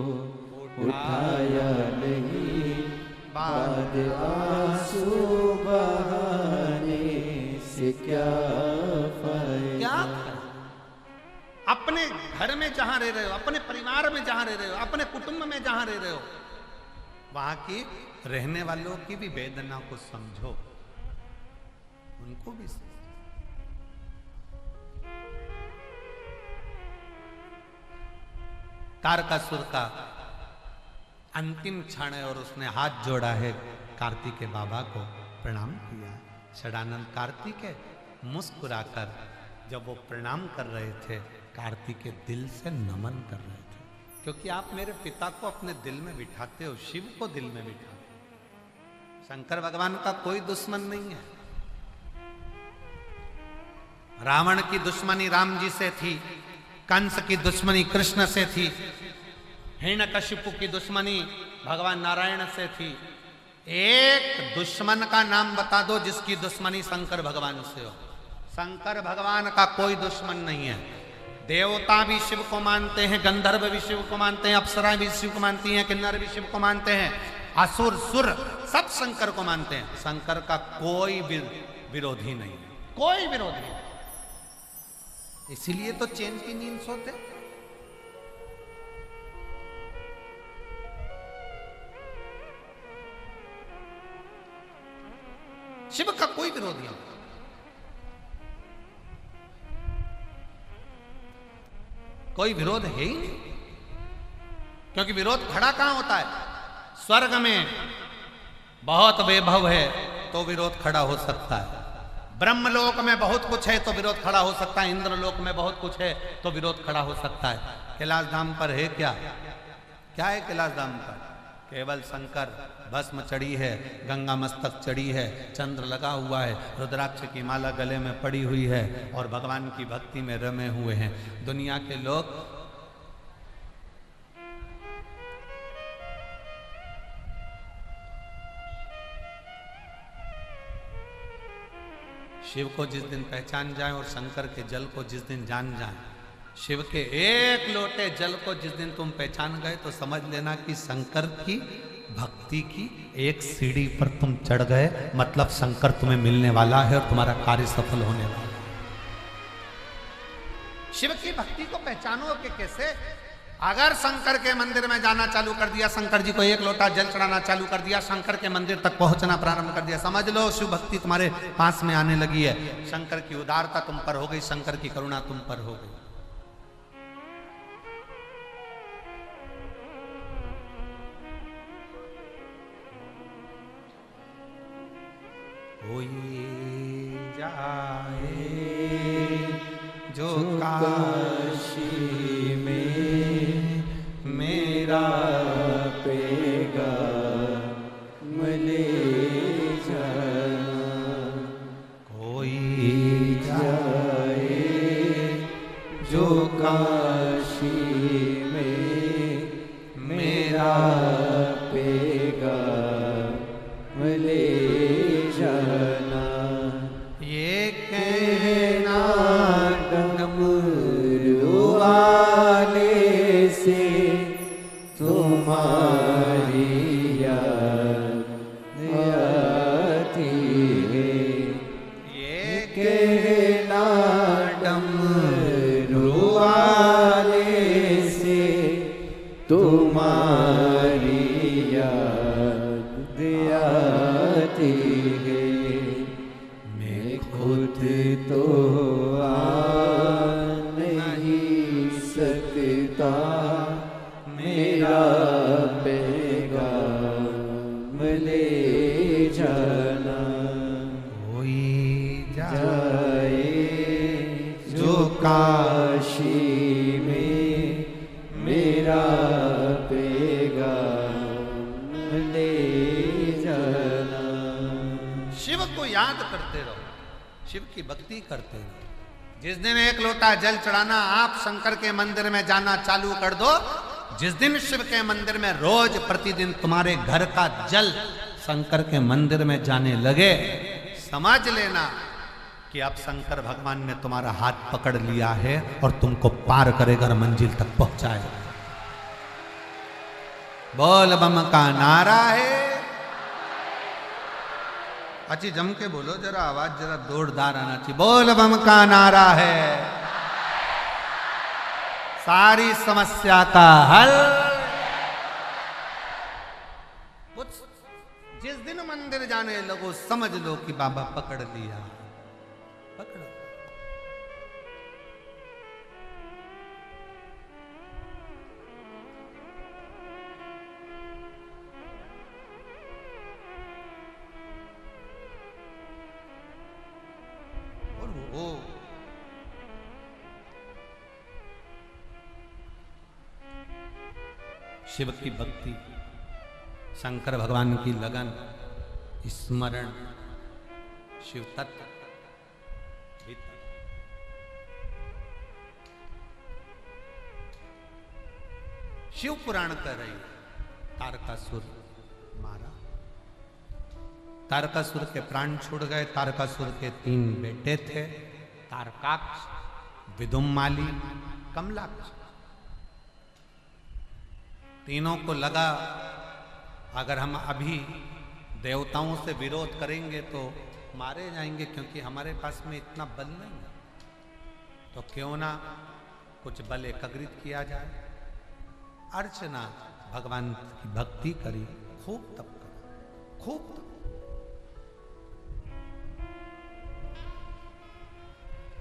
Speaker 2: उठाया नहीं, बाद आंसू बहाने से क्या फायदा।
Speaker 1: क्या अपने घर में जहां रह रहे हो, अपने परिवार में जहां रह रहे हो, अपने कुटुंब में जहां रह रहे हो, वहां की रहने वालों की भी वेदना को समझो, उनको भी समझो। तारकासुर का अंतिम क्षण है और उसने हाथ जोड़ा है, कार्तिकेय बाबा को प्रणाम किया। षडानंद कार्तिकेय मुस्कुराकर जब वो प्रणाम कर रहे थे, कार्तिकेय दिल से नमन कर रहे थे, क्योंकि आप मेरे पिता को अपने दिल में बिठाते हो, शिव को दिल में बिठाते हो। शंकर भगवान का कोई दुश्मन नहीं है। रावण की दुश्मनी राम जी से थी, कंस की दुश्मनी कृष्ण से थी, हिरण्यकशिपु की दुश्मनी भगवान नारायण से थी। एक दुश्मन का नाम बता दो जिसकी दुश्मनी शंकर भगवान से हो। शंकर भगवान का कोई दुश्मन नहीं है। देवता भी शिव को मानते हैं, गंधर्व भी शिव को मानते हैं, अप्सरा भी शिव को मानती हैं, किन्नर भी शिव को मानते हैं, असुर सुर सब शंकर को मानते हैं। शंकर का कोई विरोधी नहीं है, कोई विरोधी नहीं। इसीलिए तो चैन की नींद सोते। शिव का कोई विरोधी नहीं, कोई विरोध है ही नहीं, क्योंकि विरोध खड़ा कहां होता है? स्वर्ग में बहुत वैभव है तो विरोध खड़ा हो सकता है, ब्रह्मलोक में बहुत कुछ है तो विरोध खड़ा हो सकता है, इंद्रलोक में बहुत कुछ है तो विरोध खड़ा हो सकता है। कैलाश धाम पर है क्या? क्या है कैलाश धाम पर? केवल शंकर, भस्म चढ़ी है, गंगा मस्तक चढ़ी है, चंद्र लगा हुआ है, रुद्राक्ष की माला गले में पड़ी हुई है और भगवान की भक्ति में रमे हुए हैं। दुनिया के लोग शिव को जिस दिन पहचान जाए और शंकर के जल को जिस दिन जान जाए, शिव के एक लोटे जल को जिस दिन तुम पहचान गए, तो समझ लेना कि शंकर की भक्ति की एक सीढ़ी पर तुम चढ़ गए, मतलब शंकर तुम्हें मिलने वाला है और तुम्हारा कार्य सफल होने वाला है। शिव की भक्ति को पहचानो कि कैसे? अगर शंकर के मंदिर में जाना चालू कर दिया, शंकर जी को एक लोटा जल चढ़ाना चालू कर दिया, शंकर के मंदिर तक पहुंचना प्रारंभ कर दिया, समझ लो शिव भक्ति तुम्हारे पास में आने लगी है। शंकर की उदारता तुम पर हो गई, शंकर की करुणा तुम पर हो गई। होई जाए जो काशी में मेरा
Speaker 2: पेगा मले जाना,
Speaker 1: कोई
Speaker 2: जाए जो काशी में मेरा पेगा मले जाना।
Speaker 1: ये कहना
Speaker 2: डमरू वाले से तुम्हारी याद आती है,
Speaker 1: ये
Speaker 2: कहना डमरू वाले से तुम्हारी याद आती है। मैं खुद तो आ नहीं सकता, मेरा पैगाम ले जाना।
Speaker 1: कोई
Speaker 2: जाए जो काशी में मेरा पैगाम ले जाना।
Speaker 1: शिव को याद करते रहो, शिव की भक्ति करते रहो। जिस दिन एक लोटा जल चढ़ाना आप शंकर के मंदिर में जाना चालू कर दो, जिस दिन शिव के मंदिर में रोज प्रतिदिन तुम्हारे घर का जल शंकर के मंदिर में जाने लगे, समझ लेना कि अब शंकर भगवान ने तुम्हारा हाथ पकड़ लिया है और तुमको पार करेगा, मंजिल तक पहुंचाएगा। बोल बम का नारा है। अच्छी जम के बोलो जरा, आवाज जरा जोरदार आना चाहिए। बोल बम का नारा है, सारी समस्या का हल। जिस दिन मंदिर जाने लगो समझ लो कि बाबा पकड़ लिया, पकड़ो। हो। शिव की भक्ति, शंकर भगवान की लगन, स्मरण, शिव तत्व, शिव पुराण कर रही तारकासुर मारा। तारकासुर के प्राण छूट गए। तारकासुर के 3 बेटे थे, तारकाक्ष, विदुम्माली, कमलाक्ष। तीनों को लगा अगर हम अभी देवताओं से विरोध करेंगे तो मारे जाएंगे, क्योंकि हमारे पास में इतना बल नहीं है, तो क्यों ना कुछ बल एकत्रित किया जाए। अर्चना, भगवान की भक्ति करी, खूब तप करा, खूब तप।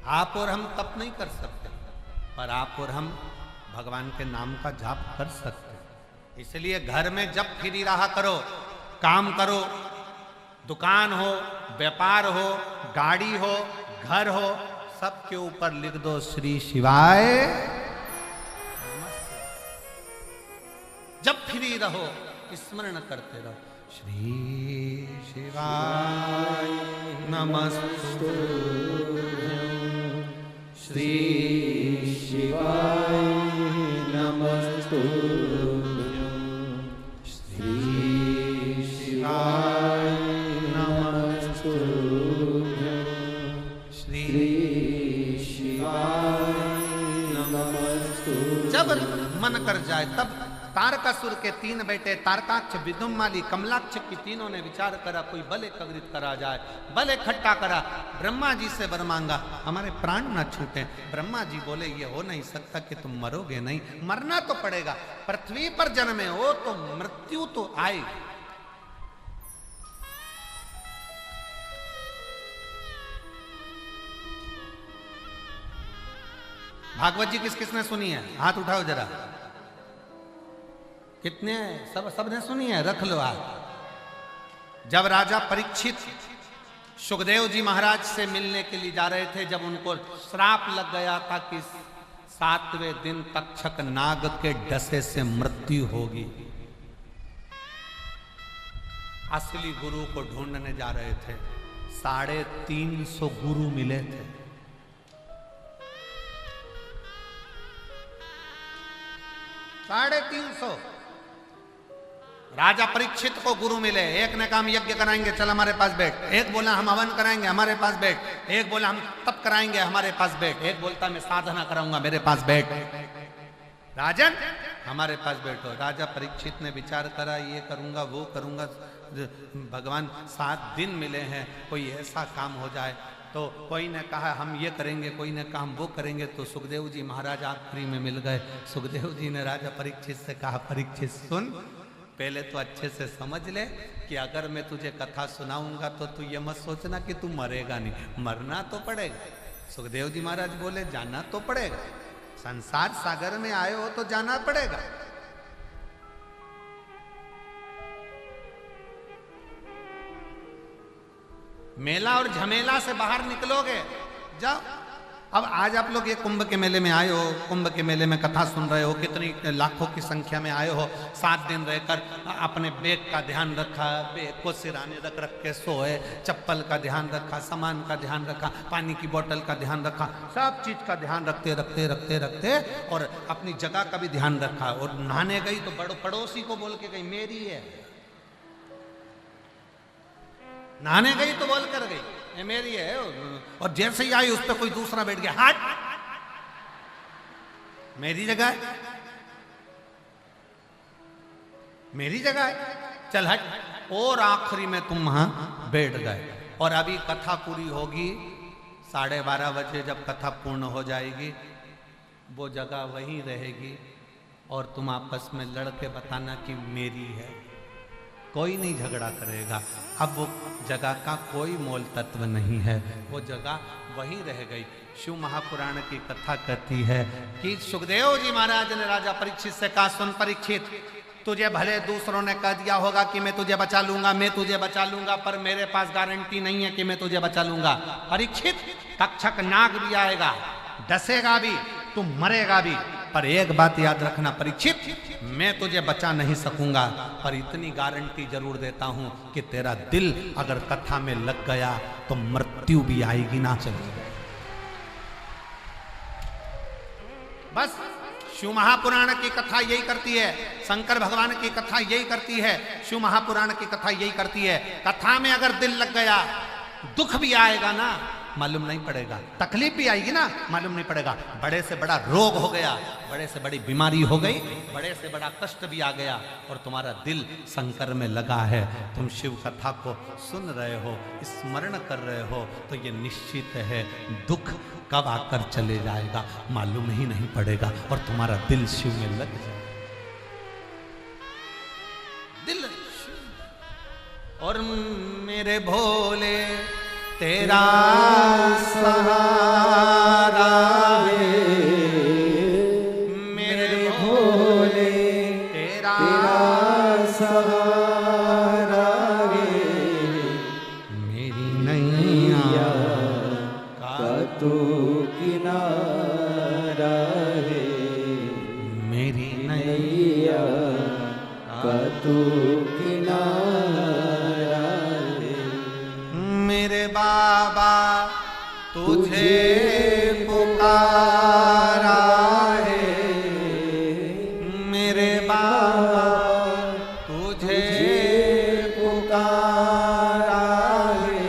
Speaker 1: आप और हम तप नहीं कर सकते, पर आप और हम भगवान के नाम का जाप कर सकते हैं। इसलिए घर में जब फ्री रहा करो, काम करो, दुकान हो, व्यापार हो, गाड़ी हो, घर हो, सबके ऊपर लिख दो श्री शिवाय। जब फ्री रहो स्मरण करते रहो, श्री शिवाय नमस्तुभ्यं,
Speaker 2: श्री शिवाय नमस्तुभ्यं, श्री शिवाय नमस्तुभ्यं, श्री शिवाय नमस्तुभ्यं।
Speaker 1: जब मन कर जाए तब तारकासुर के 3 बेटे तारकाक्ष, विदुम्माली, कमलाक्ष की तीनों ने विचार करा कोई बल एकत्रित करा जाए। बल इकट्ठा करा, ब्रह्मा जी से वर मांगा हमारे प्राण न छूटे। ब्रह्मा जी बोले ये हो नहीं सकता कि तुम मरोगे नहीं, मरना तो पड़ेगा, पृथ्वी पर जन्मे हो तो मृत्यु तो आए। भागवत जी किस किसने सुनी है? हाथ उठाओ जरा। कितने? सबने सुनी है? रख लो हाथ। जब राजा परीक्षित सुखदेव जी महाराज से मिलने के लिए जा रहे थे, जब उनको श्राप लग गया था कि 7वें दिन तक्षक नाग के डसे से मृत्यु होगी, असली गुरु को ढूंढने जा रहे थे। 350 गुरु मिले थे। साढ़े 350 राजा परीक्षित को गुरु मिले। एक ने कहा हम यज्ञ कराएंगे, चल हमारे पास बैठ। एक बोला हम हवन कराएंगे, हमारे पास बैठ। एक बोला हम तप कराएंगे, हमारे पास बैठ। एक बोलता मैं साधना कराऊंगा, मेरे पास बैठ। राजन हमारे पास बैठो। राजा परीक्षित ने विचार करा, ये करूंगा वो करूंगा, भगवान 7 दिन मिले हैं, कोई ऐसा काम हो जाए। तो कोई ने कहा हम ये करेंगे, कोई ने कहा हम वो करेंगे। तो सुखदेव जी महाराज आखिरी में मिल गए। सुखदेव जी ने राजा परीक्षित से कहा परीक्षित सुन, पहले तो अच्छे से समझ ले कि अगर मैं तुझे कथा सुनाऊंगा तो तू ये मत सोचना कि तू मरेगा नहीं, मरना तो पड़ेगा। सुखदेव जी महाराज बोले जाना तो पड़ेगा, संसार सागर में आए हो तो जाना पड़ेगा। मेला और झमेला से बाहर निकलोगे, जाओ। अब आज आप लोग ये कुंभ के मेले में आए हो, कुंभ के मेले में कथा सुन रहे हो, कितनी लाखों की संख्या में आए हो। 7 दिन रहकर अपने बैग का ध्यान रखा, बैग को सिराने रख रख के सोए, चप्पल का ध्यान रखा, सामान का ध्यान रखा, पानी की बोतल का ध्यान रखा, सब चीज का ध्यान रखते रखते रखते रखते और अपनी जगह का भी ध्यान रखा। और नहाने गई तो बड़ो पड़ोसी को बोल के गई मेरी है, नहाने गई तो बोल कर गई ये मेरी है। और जैसे ही आई उस पर कोई दूसरा बैठ गया, हट मेरी जगह है, मेरी जगह है, चल हट। और आखिरी में तुम वहां बैठ गए। और अभी कथा पूरी होगी 12:30 बजे, जब कथा पूर्ण हो जाएगी वो जगह वहीं रहेगी और तुम आपस में लड़के बताना कि मेरी है। कोई नहीं झगड़ा करेगा। अब वो जगह का कोई मोल तत्व नहीं है, वो जगह वहीं रह गई। शिव महापुराण की कथा कहती है कि सुखदेव जी महाराज ने राजा परीक्षित से कहा सुन परीक्षित, तुझे भले दूसरों ने कह दिया होगा कि मैं तुझे बचा लूंगा, मैं तुझे बचा लूंगा, पर मेरे पास गारंटी नहीं है कि मैं तुझे बचा लूंगा। परीक्षित, तक्षक नाग भी आएगा, डसेगा भी, तू मरेगा भी, पर एक बात याद रखना परीक्षित, मैं तुझे बचा नहीं सकूंगा, पर इतनी गारंटी जरूर देता हूं कि तेरा दिल अगर कथा में लग गया तो मृत्यु भी आएगी ना चलेगी। बस शिव महापुराण की कथा यही करती है, शंकर भगवान की कथा यही करती है, शिव महापुराण की कथा यही करती है। कथा में अगर दिल लग गया, दुख भी आएगा ना मालूम नहीं पड़ेगा, तकलीफ भी आएगी ना मालूम नहीं पड़ेगा, बड़े से बड़ा रोग हो गया, बड़े से बड़ी बीमारी हो गई, बड़े से बड़ा कष्ट भी आ गया और तुम्हारा दिल शंकर में लगा है, तुम शिव कथा को सुन रहे हो, स्मरण कर रहे हो, तो ये निश्चित है दुख कब आकर चले जाएगा मालूम ही नहीं पड़ेगा और तुम्हारा दिल शिव में लग जाएगा। दिल शिव। और मेरे भोले तेरा सहारा है, मेरे भोले तेरा
Speaker 2: सहारा है,
Speaker 1: मेरी नैया
Speaker 2: का तू किनारा है,
Speaker 1: मेरी
Speaker 2: नैया का तू किनारा है।
Speaker 1: मेरे बाबा तुझे पुकारा है, मेरे बाबा तुझे
Speaker 2: पुकारा है,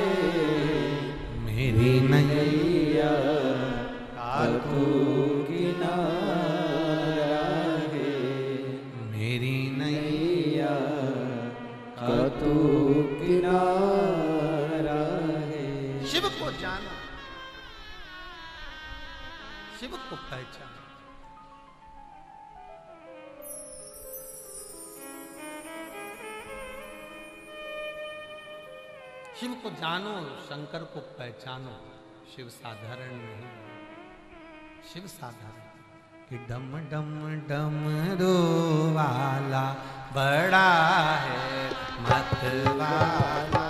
Speaker 1: मेरी नैया
Speaker 2: का तू किनारा है,
Speaker 1: मेरी नैया
Speaker 2: का तू किनारा है।
Speaker 1: शिव को जानो, शिव को पहचानो। शिव को जानो, शंकर को पहचानो। शिव साधारण नहीं, शिव साधारण कि डम डम डमरू वाला बड़ा है मत वाला,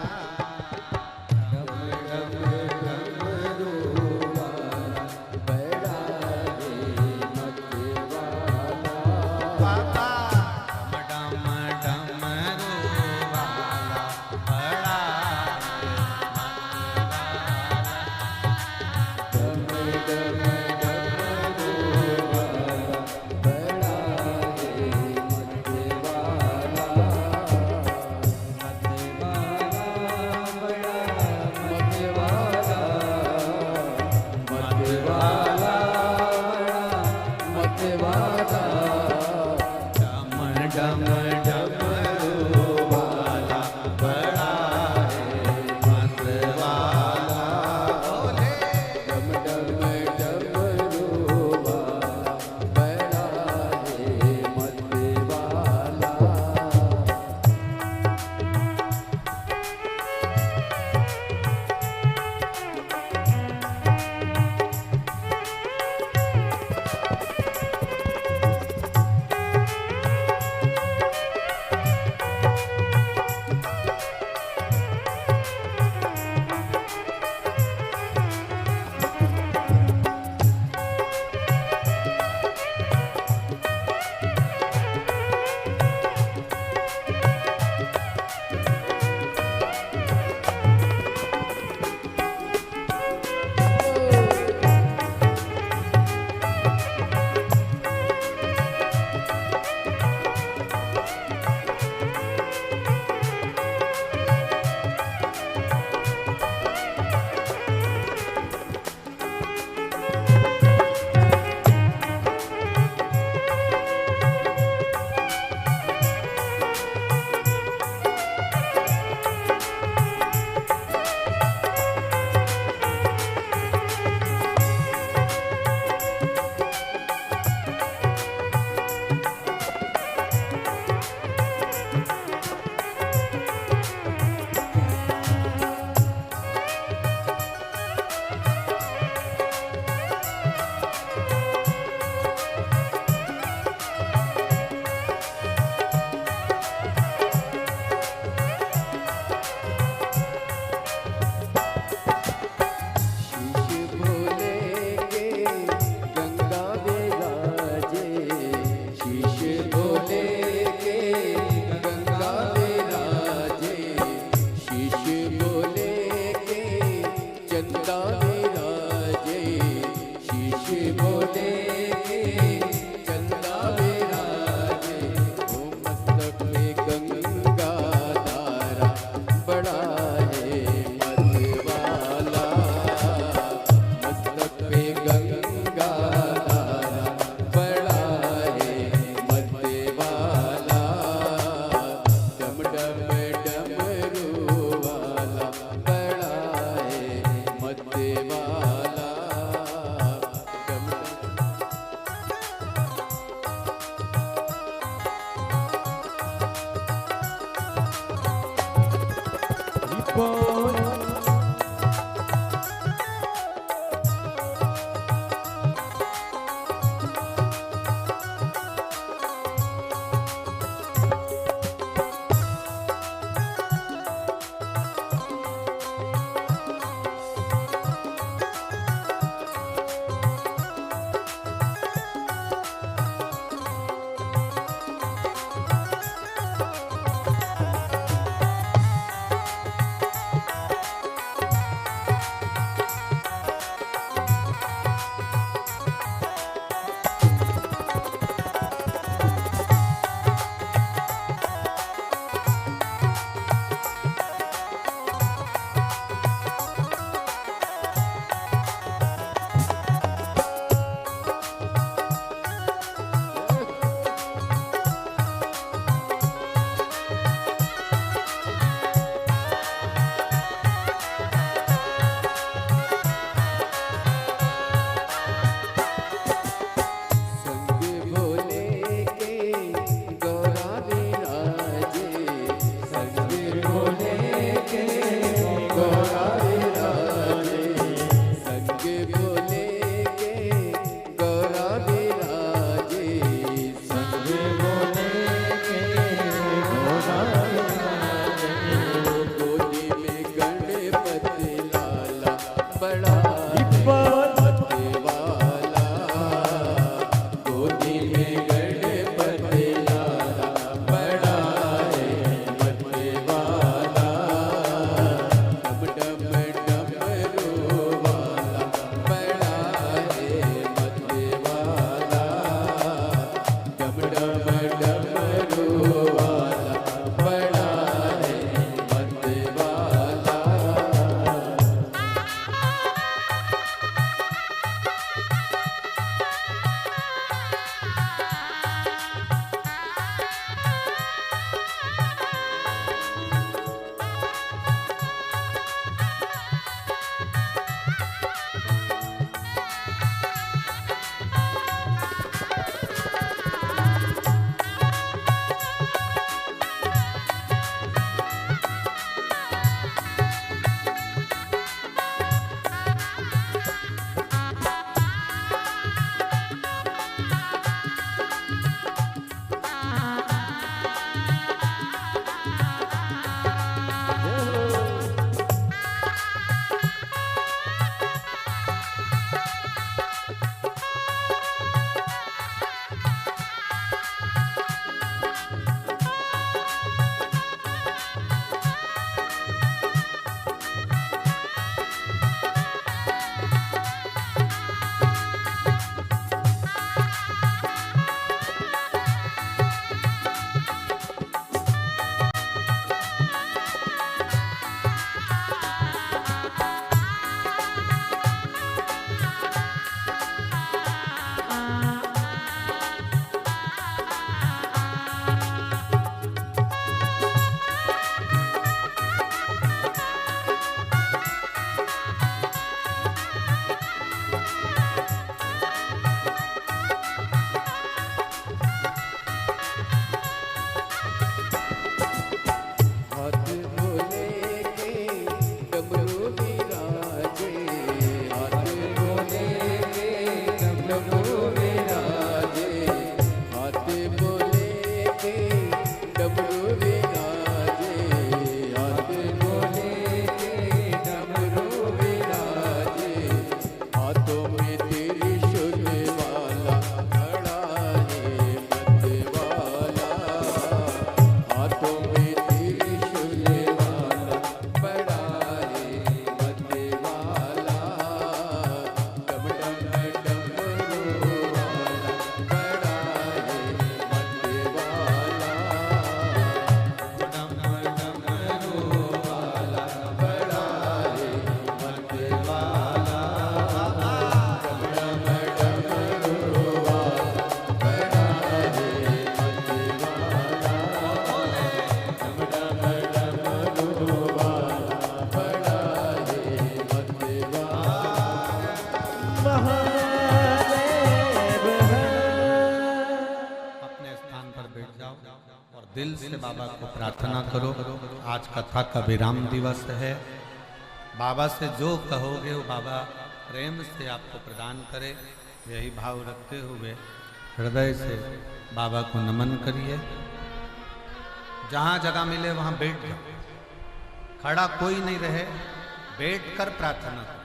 Speaker 2: विराजे शीश बोले के चंदा विराजे ओ मस्तक में गंगा धारा बड़ा है मत वाला मस्तक पे गंगा धारा बड़ा है मत वाला डम डम डमरू वाला बड़ा है मत
Speaker 1: दिल से बाबा को प्रार्थना करो। आज कथा का विराम दिवस है। बाबा से जो कहोगे वो बाबा प्रेम से आपको प्रदान करे। यही भाव रखते हुए हृदय से बाबा को नमन करिए। जहाँ जगह मिले वहाँ बैठ जाओ, खड़ा कोई नहीं रहे, बैठकर प्रार्थना करो।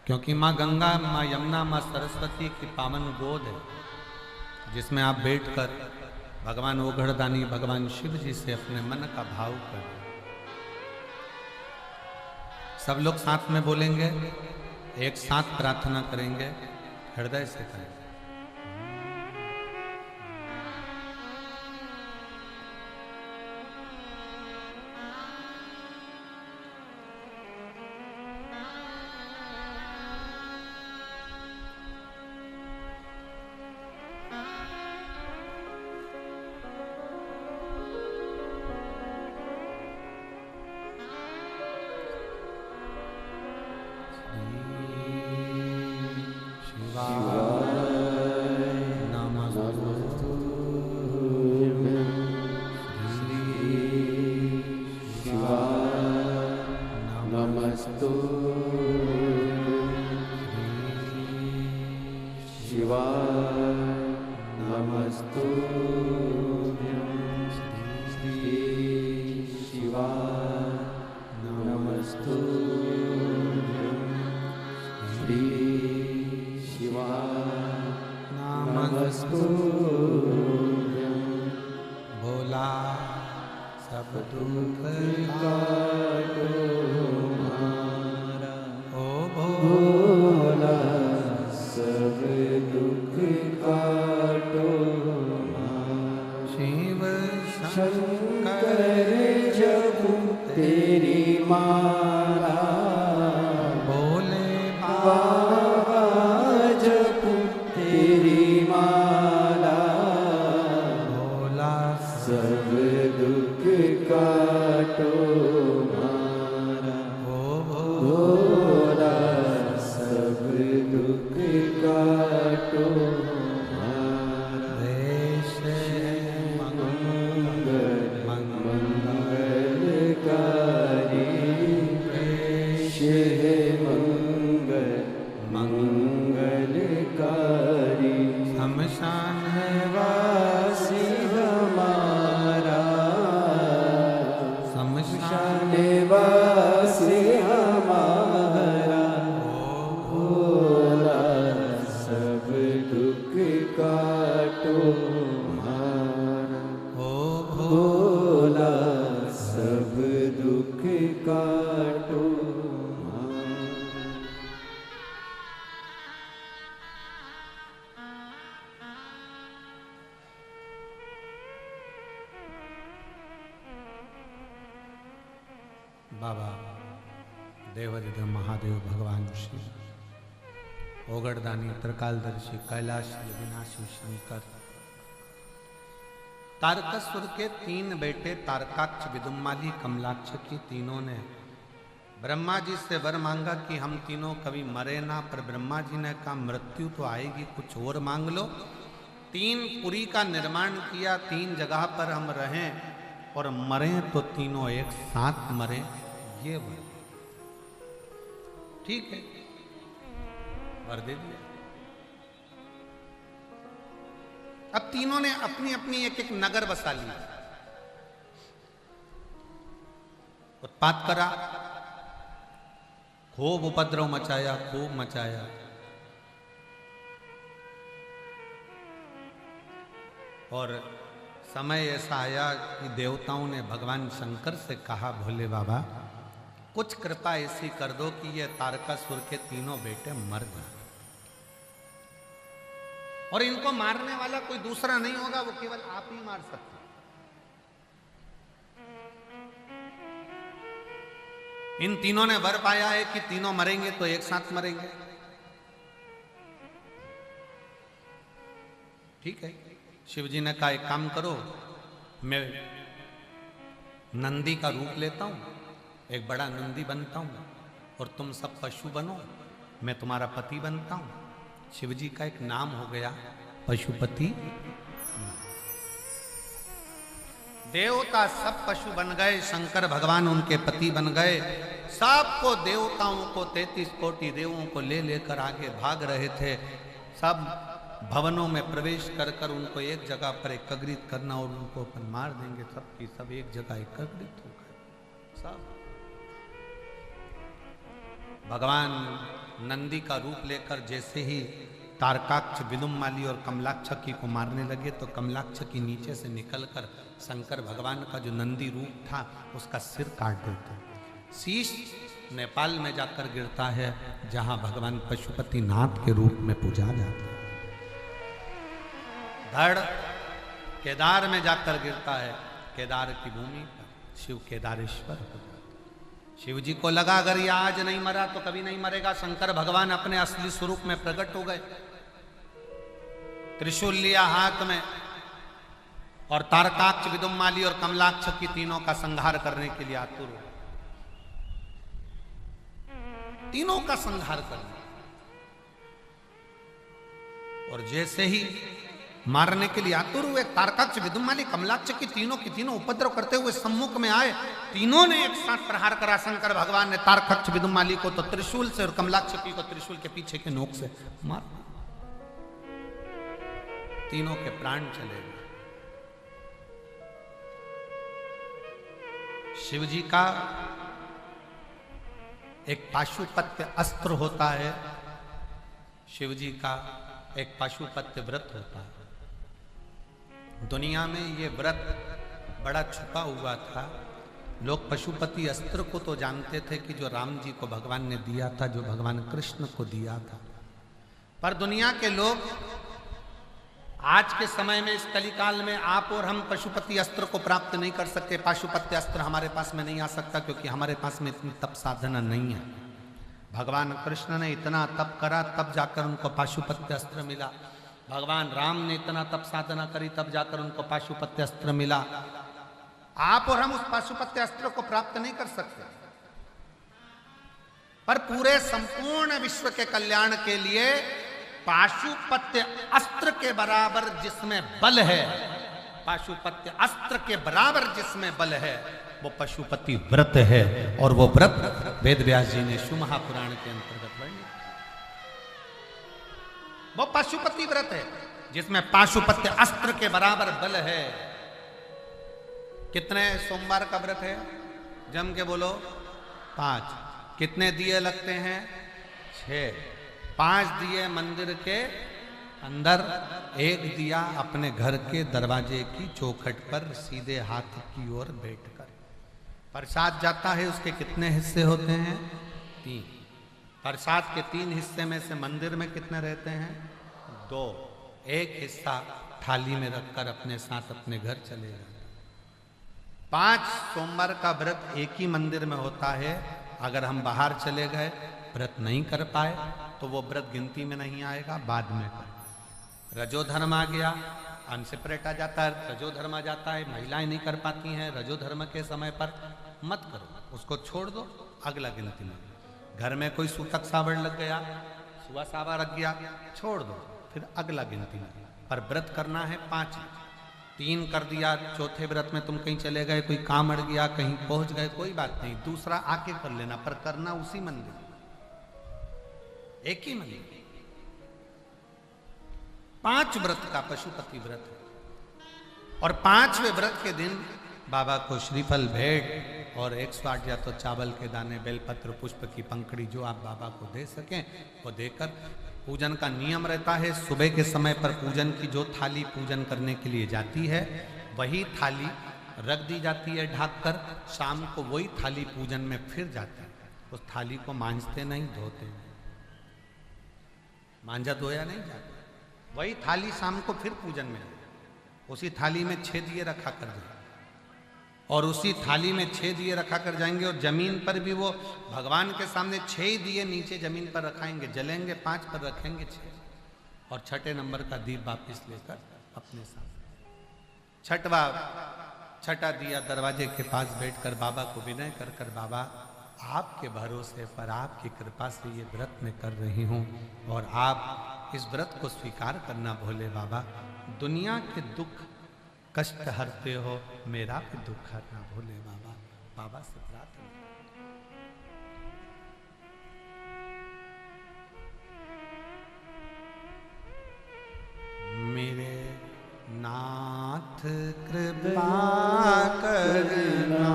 Speaker 1: क्योंकि माँ गंगा, माँ यमुना, माँ सरस्वती की पावन गोद है, जिसमें आप बैठकर भगवान ओघड़दानी भगवान शिव जी से अपने मन का भाव करें। सब लोग साथ में बोलेंगे, एक साथ प्रार्थना करेंगे, हृदय से करेंगे। भोला सब दुख काटो हमारा, ओ भोला सब दुख काटो हमारा। शिव शंकर जपू तेरी माला, भोले बाबा जपू तेरी माला, भोला सब दुख काटो हमारा, ओ भोला सब दुख काटो हमारा। देश मंगल मंगलकारी, देश है मंगल मंगलकारी। शमशान है वासी हमारा, शमशान वासी हमारा, भोला सब दुख काटो हमारा, ओ भोला सब दुख काटो हमारा। बाबा देवाधिदेव महादेव भगवान शिव, ओगड़दानी त्रिकालदर्शी कैलाश विनाशी शंकर, तारकासुर के 3 बेटे तारकाक्ष, विदुम्माली, कमलाक्ष की तीनों ने ब्रह्मा जी से वर मांगा कि हम तीनों कभी मरे ना। पर ब्रह्मा जी ने कहा मृत्यु तो आएगी, कुछ और मांग लो। 3 पुरी का निर्माण किया, 3 जगह पर हम रहें और मरें तो तीनों एक साथ मरें, ये वर ठीक है, वर दे दिया। अब तीनों ने अपनी अपनी एक एक नगर बसा लिया, उत्पात करा, खूब उपद्रव मचाया, खूब मचाया। और समय ऐसा आया कि देवताओं ने भगवान शंकर से कहा, भोले बाबा कुछ कृपा ऐसी कर दो कि ये तारकासुर के तीनों बेटे मर गए, और इनको मारने वाला कोई दूसरा नहीं होगा, वो केवल आप ही मार सकते। इन तीनों ने वर पाया है कि तीनों मरेंगे तो एक साथ मरेंगे, ठीक है। शिव जी ने कहा एक काम करो, मैं नंदी का रूप लेता हूं, एक बड़ा नंदी बनता हूं और तुम सब पशु बनो, मैं तुम्हारा पति बनता हूं। शिव जी का एक नाम हो गया पशुपति। देवता सब पशु बन गए, शंकर भगवान उनके पति बन गए। सबको देवताओं को 33 कोटि देवों को ले लेकर आगे भाग रहे थे। सब भवनों में प्रवेश कर कर उनको एक जगह पर एकत्रित करना और उनको अपन मार देंगे। सबकी सब एक जगह एकत्रित हो गए। सब भगवान नंदी का रूप लेकर जैसे ही तारकाक्ष, विदुमाली और कमलाक्षकी को मारने लगे तो कमलाक्षकी नीचे से निकलकर शंकर भगवान का जो नंदी रूप था उसका सिर काट देते। शीश नेपाल में जाकर गिरता है, जहां भगवान पशुपति नाथ के रूप में पूजा जाता है। धड़ केदार में जाकर गिरता है, केदार की भूमि पर शिव केदारेश्वर हो जाता है। शिव जी को लगा अगर ये आज नहीं मरा तो कभी नहीं मरेगा। शंकर भगवान अपने असली स्वरूप में प्रकट हो गए। त्रिशूल लिया हाथ में और तारकाक्ष, विदुमाली और कमलाक्ष की तीनों का संहार करने के लिए आतुर हो। तीनों का संहार करने और जैसे ही मारने के लिए आतुर हुए, तारकाक्ष, विदुमाली, कमलाक्ष की तीनों उपद्रव करते हुए सम्मुख में आए। तीनों ने एक साथ प्रहार करा। शंकर भगवान ने तारकाक्ष, विदुमाली को तो त्रिशूल से और कमलाक्ष को त्रिशूल के पीछे के नोक से मार। तीनों के प्राण चले गए। शिव जी का एक पाशुपत्य अस्त्र होता है, शिव जी का एक पाशुपत्य व्रत होता है। दुनिया में ये व्रत बड़ा छुपा हुआ था। लोग पशुपति अस्त्र को तो जानते थे कि जो राम जी को भगवान ने दिया था, जो भगवान कृष्ण को दिया था, पर दुनिया के लोग आज के समय में, इस कलिकाल में आप और हम पशुपति अस्त्र को प्राप्त नहीं कर सकते। पाशुपत्य अस्त्र हमारे पास में नहीं आ सकता क्योंकि हमारे पास में इतनी तप साधना नहीं है। भगवान कृष्ण ने इतना तप करा तब जाकर उनको पाशुपत्य अस्त्र मिला। भगवान राम ने इतना तप साधना करी तब जाकर उनको पाशुपत्य अस्त्र मिला। आप और हम उस पाशुपत्य अस्त्र को प्राप्त नहीं कर सकते, पर पूरे संपूर्ण विश्व के कल्याण के लिए पाशुपत्य अस्त्र के बराबर जिसमें बल है, पाशुपत्य अस्त्र के बराबर जिसमें बल है, वो पशुपति व्रत है। और वो व्रत वेद व्यास जी ने शिव महापुराण के अंतर्गत वर्णित। वो पशुपति व्रत है जिसमें पाशुपत्य अस्त्र के बराबर बल है। कितने सोमवार का व्रत है? जम के बोलो 5। कितने दिए लगते हैं? 6। 5 दिए मंदिर के अंदर, 1 दिया अपने घर के दरवाजे की चौखट पर सीधे हाथ की ओर बैठकर। प्रसाद जाता है, उसके कितने हिस्से होते हैं? 3। प्रसाद के 3 हिस्से में से मंदिर में कितने रहते हैं? 2। 1 हिस्सा थाली में रखकर अपने साथ अपने घर चले जाते। 5 सोमवार का व्रत एक ही मंदिर में होता है। अगर हम बाहर चले गए, व्रत नहीं कर पाए, तो वो व्रत गिनती में नहीं आएगा, बाद में कर। रजोधर्म आ गया, अनसेपरेट आ जाता है, रजोधर्म आ जाता है, महिलाएं नहीं कर पाती हैं रजोधर्म के समय पर, मत करो, उसको छोड़ दो, अगला गिनती में। घर में कोई सूतक सावड़ लग गया, सुबह सावा रख गया, छोड़ दो, फिर अगला गिनती में। पर व्रत करना है 5। 3 कर दिया, चौथे व्रत में तुम कहीं चले गए, कोई काम अड़ गया, कहीं पहुंच गए, कोई बात नहीं, दूसरा आके कर लेना, पर करना उसी मंदिर, एक ही मंदिर। 5 व्रत का पशुपति व्रत है। और 5वें व्रत के दिन बाबा को श्रीफल भेंट और 108 या तो चावल के दाने, बेलपत्र, पुष्प की पंखड़ी जो आप बाबा को दे सकें वो देकर पूजन का नियम रहता है। सुबह के समय पर पूजन की जो थाली पूजन करने के लिए जाती है वही थाली रख दी जाती है ढककर। शाम को वही थाली पूजन में फिर जाती है। उस थाली को मांजते नहीं, धोते नहीं, मांजा धोया नहीं जाता। वही थाली शाम को फिर पूजन में, उसी थाली में 6 दिए रखा कर जाए और उसी थाली में 6 दिए रखा कर जाएंगे। और जमीन पर भी वो भगवान के सामने 6 दिए नीचे जमीन पर रखाएंगे, जलेंगे, 5 पर रखेंगे 6 और 6ठे नंबर का दीप वापिस लेकर अपने साथ 6ठा दिया दरवाजे के पास बैठकर बाबा को विनय कर बाबा आपके भरोसे पर, आपकी कृपा से ये व्रत मैं कर रही हूँ और आप इस व्रत को स्वीकार करना भोले बाबा। दुनिया के दुख कष्ट हरते हो मेरा भी दुख हरना भोले बाबा। बाबा से प्रार्थना। मेरे नाथ कृपा करना,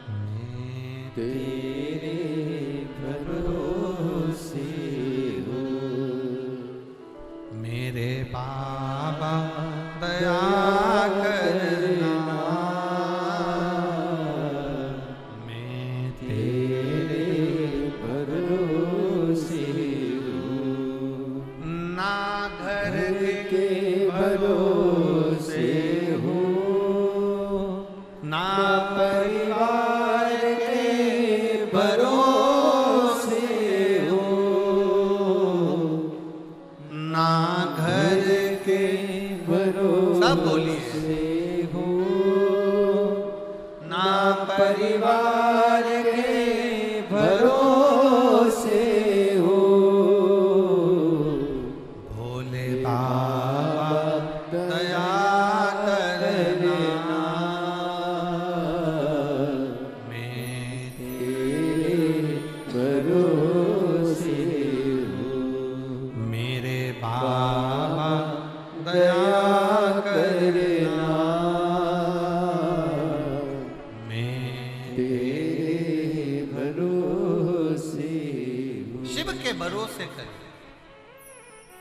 Speaker 1: मैं
Speaker 2: तेरे भरोसे हो।
Speaker 1: मेरे बाबा दया करना, मैं
Speaker 2: तेरे भरोसे हो।
Speaker 1: ना घर
Speaker 2: के भरोसे हो,
Speaker 1: ना
Speaker 2: परिवार के भरोसे हो।
Speaker 1: ना घर
Speaker 2: के भरोसे
Speaker 1: सब बोलिए।
Speaker 2: हो,
Speaker 1: ना
Speaker 2: परिवार के भरोसे हो।
Speaker 1: भोले बाबा दया करना, मैं
Speaker 2: तेरे भरोसे हो।
Speaker 1: मेरे बाबा दया करना, मैं
Speaker 2: तेरे भरोसे हो।
Speaker 1: शिव के भरोसे करें।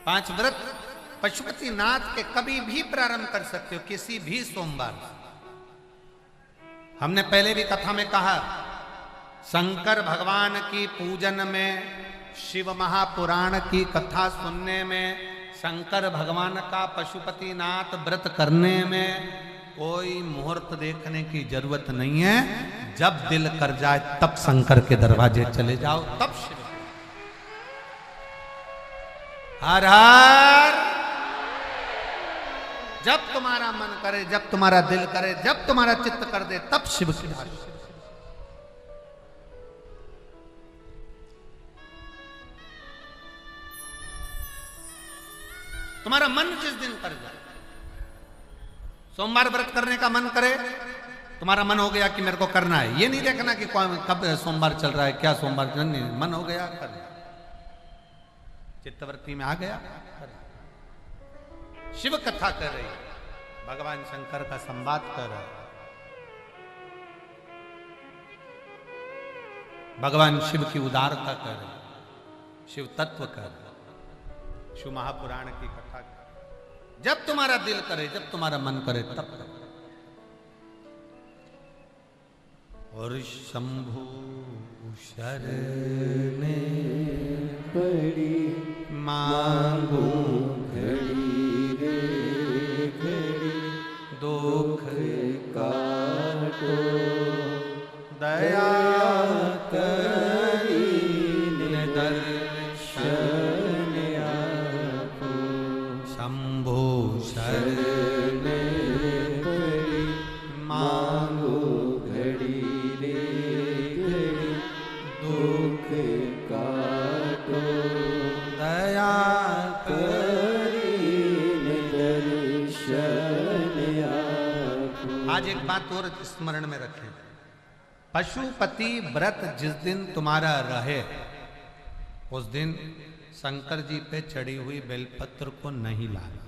Speaker 1: 5 व्रत पशुपतिनाथ के कभी भी प्रारंभ कर सकते हो, किसी भी सोमवार। हमने पहले भी कथा में कहा, शंकर भगवान की पूजन में, शिव महापुराण की कथा सुनने में, शंकर भगवान का पशुपतिनाथ व्रत करने में कोई मुहूर्त देखने की जरूरत नहीं है। जब दिल कर जाए तब शंकर के दरवाजे चले जाओ, तब शिव। हर हर। जब तुम्हारा मन करे, जब तुम्हारा दिल करे, जब तुम्हारा चित्त कर दे, तब शिव की आरती। तुम्हारा मन जिस दिन कर जाए, सोमवार व्रत करने का मन करे, तुम्हारा मन हो गया कि मेरे को करना है, ये नहीं देखना कि कब सोमवार चल रहा है, क्या सोमवार नहीं, मन हो गया कर, चित्तवृत्ति में आ गया कर। शिव कथा कर रही, भगवान शंकर का संवाद कर रहा है, भगवान शिव की उदारता कर रहे, शिव तत्व कर रहे, शिव महापुराण की कथा कर। जब तुम्हारा दिल करे, जब तुम्हारा मन करे, तब करो। और शंभु शरणे
Speaker 2: पड़ी
Speaker 1: मांगू
Speaker 2: घड़ी रे घड़ी,
Speaker 1: दुख
Speaker 2: काटो
Speaker 1: दया
Speaker 2: करी
Speaker 1: दर्शन
Speaker 2: आपो।
Speaker 1: शंभु शरण
Speaker 2: शरणे पड़ी
Speaker 1: मांगू
Speaker 2: घड़ी रे घड़ी, दुख काटो
Speaker 1: दया
Speaker 2: करीन दर्शन आपो।
Speaker 1: आज एक बात और स्मरण में रखें, पशुपति व्रत जिस दिन तुम्हारा रहे, उस दिन शंकर जी पे चढ़ी हुई बेलपत्र को नहीं लाना।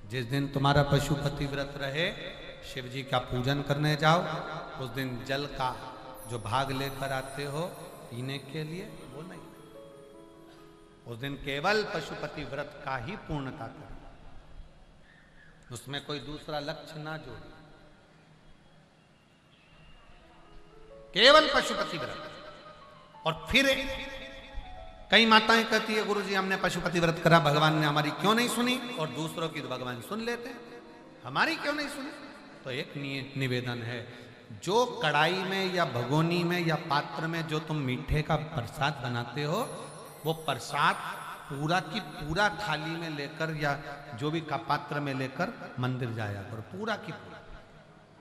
Speaker 1: जिस दिन तुम्हारा पशुपति व्रत रहे, शिव जी का पूजन करने जाओ, उस दिन जल का जो भाग लेकर आते हो पीने के लिए, वो नहीं। उस दिन केवल पशुपति व्रत का ही पूर्णता करो, उसमें कोई दूसरा लक्ष्य ना जोड़ो, केवल पशुपति व्रत। और फिर कई माताएं कहती है, गुरुजी हमने पशुपति व्रत करा, भगवान ने हमारी क्यों नहीं सुनी, और दूसरों की तो भगवान सुन लेते हैं, हमारी क्यों नहीं सुनी। तो एक निवेदन है, जो कढ़ाई में या भगोनी में या पात्र में जो तुम मीठे का प्रसाद बनाते हो, वो प्रसाद पूरा की पूरा थाली में लेकर या जो भी का पात्र में लेकर मंदिर जाया करो, पूरा की पूरा।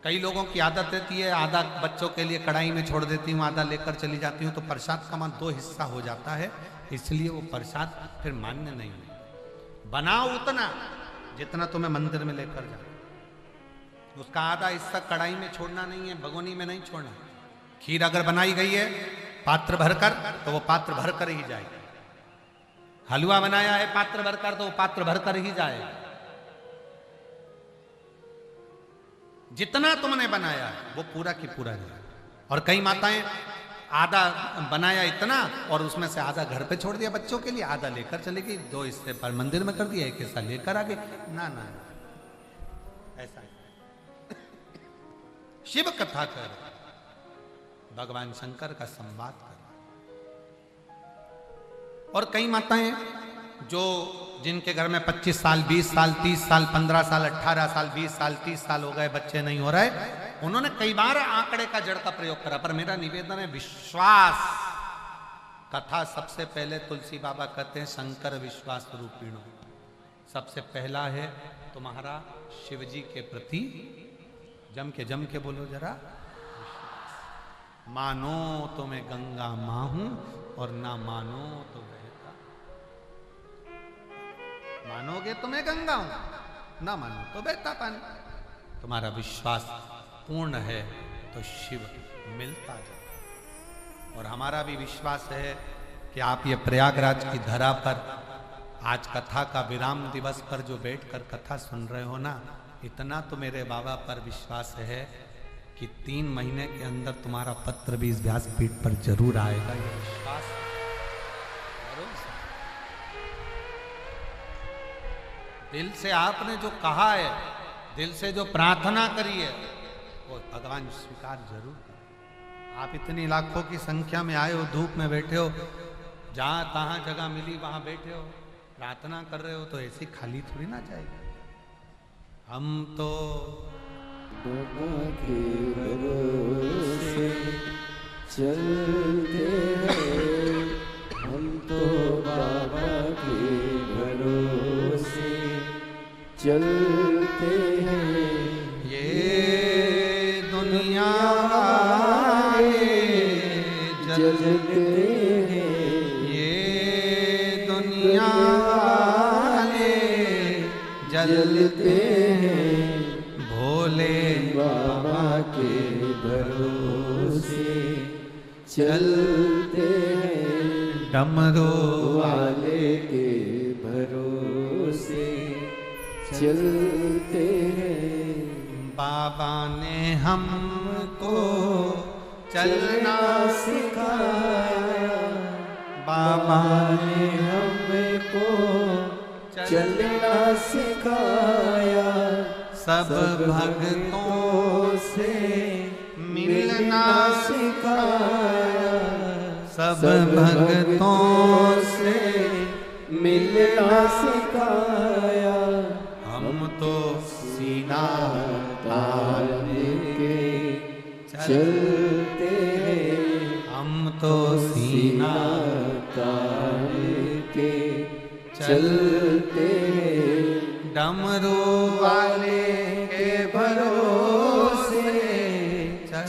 Speaker 1: कई लोगों की आदत रहती है, आधा बच्चों के लिए कढ़ाई में छोड़ देती हूँ, आधा लेकर चली जाती हूँ, तो प्रसाद का मान 2 हिस्सा हो जाता है, इसलिए वो प्रसाद फिर मान्य नहीं है। बनाओ उतना जितना तुम्हें मंदिर में लेकर जाओ, उसका आधा हिस्सा कढ़ाई में छोड़ना नहीं है, भगोनी में नहीं छोड़ना। खीर अगर बनाई गई है पात्र भरकर, तो वो पात्र भरकर ही जाएगा। हलवा बनाया है पात्र भरकर, तो वो पात्र भरकर ही जाएगा। जितना तुमने बनाया है वो पूरा की पूरा जाए। और कई माताएं आधा बनाया इतना और उसमें से आधा घर पे छोड़ दिया बच्चों के लिए, आधा लेकर चली गई, 2 हिस्से पर मंदिर में कर दिया, एक हिस्सा लेकर आ गई। ना ना, ऐसा शिव कथा कर, भगवान शंकर का संवाद कर। और कई माताएं जो जिनके घर में 25 साल 20 साल 30 साल 15 साल 18 साल 20 साल 30 साल हो गए, बच्चे नहीं हो रहे, उन्होंने कई बार आंकड़े का जड़ का प्रयोग करा। पर मेरा निवेदन है, विश्वास कथा सबसे पहले तुलसी बाबा कहते हैं शंकर विश्वास रूपिणो। सबसे पहला है तुम्हारा शिव जी के प्रति जम के बोलो जरा, मानो तो मैं गंगा मां हूं और ना मानो तो बहता। मानोगे तो मैं गंगा हूं, ना मानो तो बहता पानी। तुम्हारा विश्वास पूर्ण है तो शिव मिलता जाए। और हमारा भी विश्वास है कि आप ये प्रयागराज की धरा पर आज कथा का विराम दिवस पर जो बैठकर कथा सुन रहे हो ना, इतना तो मेरे बाबा पर विश्वास है कि 3 महीने के अंदर तुम्हारा पत्र भी इस व्यासपीठ पर जरूर आएगा। ये विश्वास दिल से आपने जो कहा है, दिल से जो प्रार्थना करी है, वो भगवान स्वीकार जरूर करें। आप इतनी लाखों की संख्या में आए हो, धूप में बैठे हो, जहां तहां जगह मिली वहां बैठे हो, प्रार्थना कर रहे हो, तो ऐसी खाली थोड़ी ना जाएगी। हम तो
Speaker 2: बाबा के भरोसे चलते हैं, हम तो बाबा के भरोसे चलते हैं।
Speaker 1: ये दुनिया
Speaker 2: जलते हैं,
Speaker 1: ये दुनिया
Speaker 2: जलते हैं,
Speaker 1: भोले
Speaker 2: बाबा के भरोसे चलते हैं,
Speaker 1: डमरू
Speaker 2: वाले के भरोसे चलते हैं।
Speaker 1: बाबा ने हमको चलना
Speaker 2: सिखाया,
Speaker 1: बाबा
Speaker 2: ने हमको चलना सिखाया,
Speaker 1: सब भक्तों
Speaker 2: से
Speaker 1: मिलना
Speaker 2: सिखाया,
Speaker 1: सब भक्तों
Speaker 2: से मिलना सिखाया।
Speaker 1: हम तो सीना
Speaker 2: तान के चलते हैं,
Speaker 1: हम तो सीना
Speaker 2: तान के चलते हैं,
Speaker 1: डमरू वाले के भरोसे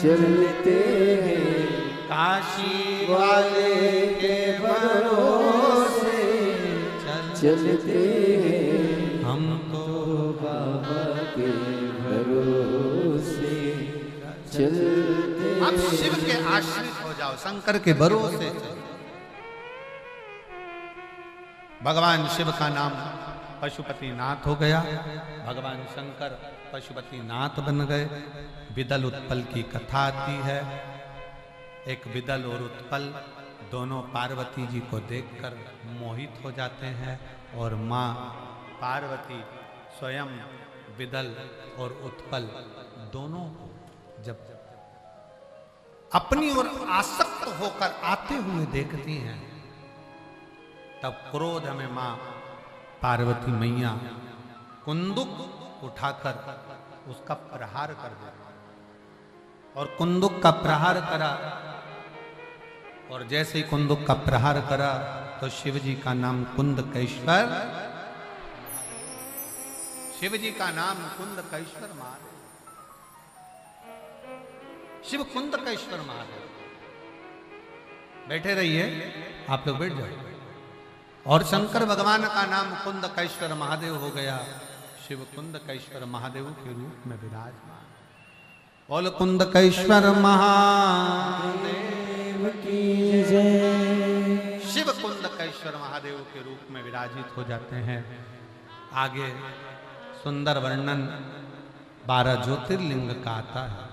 Speaker 2: चलते हैं,
Speaker 1: काशी वाले के भरोसे
Speaker 2: चलते हैं।
Speaker 1: हम तो
Speaker 2: बाबा के भरोसे चलते हैं।
Speaker 1: आप शिव के आश्रित हो जाओ, शंकर के भरोसे चलो। भगवान शिव का नाम पशुपतिनाथ हो गया, भगवान शंकर पशुपतिनाथ बन गए। विदल उत्पल की कथा आती है। एक विदल और उत्पल दोनों पार्वती जी को देखकर मोहित हो जाते हैं और माँ पार्वती स्वयं विदल और उत्पल दोनों को जब अपनी ओर आसक्त होकर आते हुए देखती हैं, तब क्रोध में माँ पार्वती मैया कुंदुक उठाकर उसका प्रहार कर देती और कुंदुक का प्रहार करा। और जैसे ही कुंदुक का प्रहार करा तो शिव जी का नाम कुंदकेश्वर, शिव जी का नाम कुंदकेश्वर महादेव, शिव कुंदकेश्वर महादेव। बैठे रहिए, आप लोग बैठ जाओ। और शंकर भगवान का नाम कुंदकेश्वर महादेव हो गया। शिव कुंदकेश्वर महादेव के रूप में विराजमान। बोल कुंदकेश्वर महादेव
Speaker 2: की जय।
Speaker 1: शिव कुंदकेश्वर महादेव के रूप में विराजित हो जाते हैं। आगे सुंदर वर्णन 12 ज्योतिर्लिंग का आता है।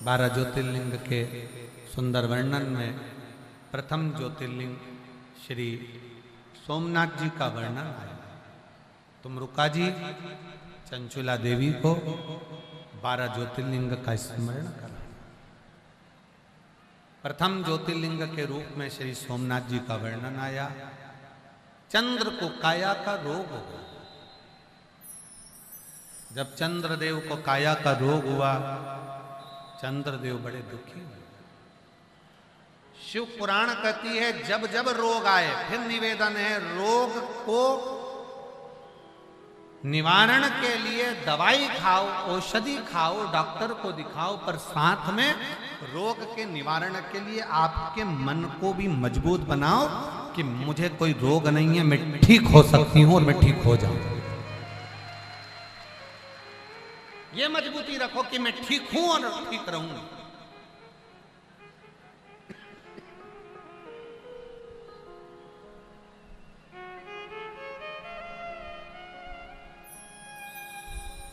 Speaker 1: 12 ज्योतिर्लिंग के सुंदर वर्णन में प्रथम ज्योतिर्लिंग श्री सोमनाथ जी का वर्णन आया। तुम रुका जी चंचुला देवी को 12 ज्योतिर्लिंग का स्मरण करा। प्रथम ज्योतिर्लिंग के रूप में श्री सोमनाथ जी का वर्णन आया। चंद्र को काया का रोग हो गया। जब चंद्रदेव को काया का रोग हुआ, चंद्रदेव बड़े दुखी हुए। शिव पुराण कहती है जब जब रोग आए, फिर निवेदन है रोग को निवारण के लिए दवाई खाओ, औषधि खाओ, डॉक्टर को दिखाओ, पर साथ में रोग के निवारण के लिए आपके मन को भी मजबूत बनाओ कि मुझे कोई रोग नहीं है, मैं ठीक हो सकती हूं और मैं ठीक हो जाऊं। ये मजबूती रखो कि मैं ठीक हूं और ठीक रहूंगी।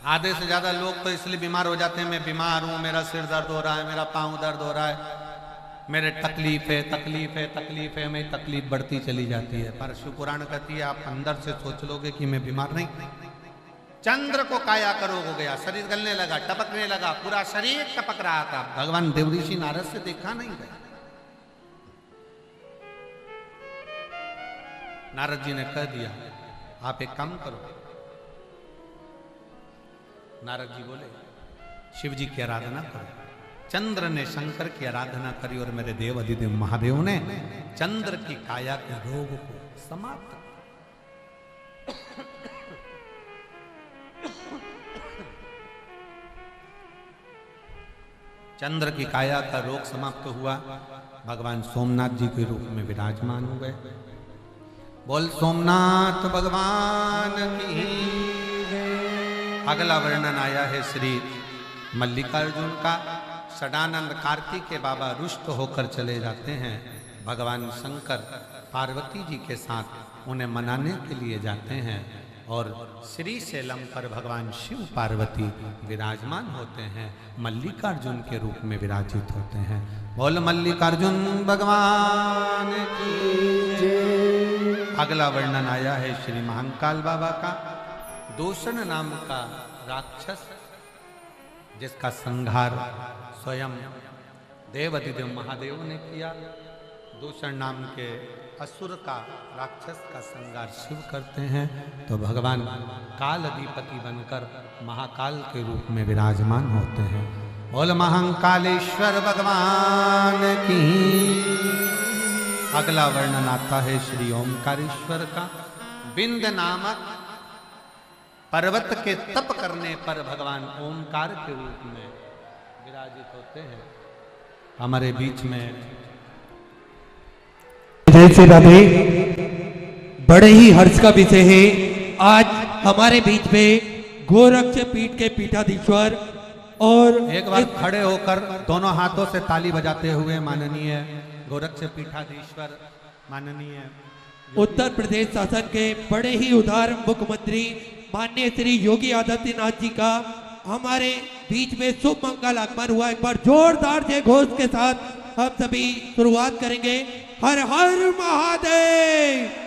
Speaker 1: आधे से ज्यादा लोग तो इसलिए बीमार हो जाते हैं, मैं बीमार हूं, मेरा सिर दर्द हो रहा है, मेरा पांव दर्द हो रहा है, मेरे तकलीफ है, मेरी तकलीफ बढ़ती चली जाती है। पर शिव पुराण कहती है आप अंदर से सोच लोगे कि मैं बीमार नहीं। चंद्र को काया का रोग हो गया, शरीर गलने लगा, टपकने लगा, पूरा शरीर टपक रहा था। भगवान देवऋषि नारद से देखा नहीं गया। नारद जी ने कह दिया आप एक काम करो। नारद जी बोले शिव जी की आराधना करो। चंद्र ने शंकर की आराधना करी और मेरे देव अधिदेव महादेव ने चंद्र की काया के रोग को समाप्त। चंद्र की काया का रोग समाप्त हुआ। भगवान सोमनाथ जी के रूप में विराजमान हो गए। बोल सोमनाथ भगवान की। अगला वर्णन आया है श्री मल्लिकार्जुन का। षडानंद कार्तिक के बाबा रुष्ट होकर चले जाते हैं। भगवान शंकर पार्वती जी के साथ उन्हें मनाने के लिए जाते हैं और श्री शैलम पर भगवान शिव पार्वती विराजमान होते हैं, मल्लिकार्जुन के रूप में विराजित होते हैं। बोल मल्लिकार्जुन भगवान की जय। अगला वर्णन आया है श्री महाकाल बाबा का। दूषण नाम का राक्षस जिसका संहार स्वयं देवाधिदेव महादेव ने किया। दूषण नाम के असुर का, राक्षस का संहार शिव करते हैं तो भगवान काल अधिपति बनकर महाकाल के रूप में विराजमान होते हैं। बोल महाकालेश्वर भगवान की। अगला वर्णन आता है श्री ओमकारेश्वर का। बिंद नामक पर्वत के तप करने पर भगवान ओमकार के रूप में विराजित होते हैं। हमारे बीच में
Speaker 3: से राधे, बड़े ही हर्ष का विषय है आज हमारे बीच में गोरक्ष पीठ के पीठाधीश्वर। और
Speaker 1: एक बार खड़े होकर दोनों हाथों से ताली बजाते हुए माननीय गोरक्ष पीठाधीश्वर, माननीय
Speaker 3: उत्तर प्रदेश शासन के बड़े ही उदार मुख्यमंत्री माननीय श्री योगी आदित्यनाथ जी का हमारे बीच में शुभ मंगल आगमन हुआ। एक बार जोरदार जय घोष के साथ हम सभी शुरुआत करेंगे। हर हर महादेव।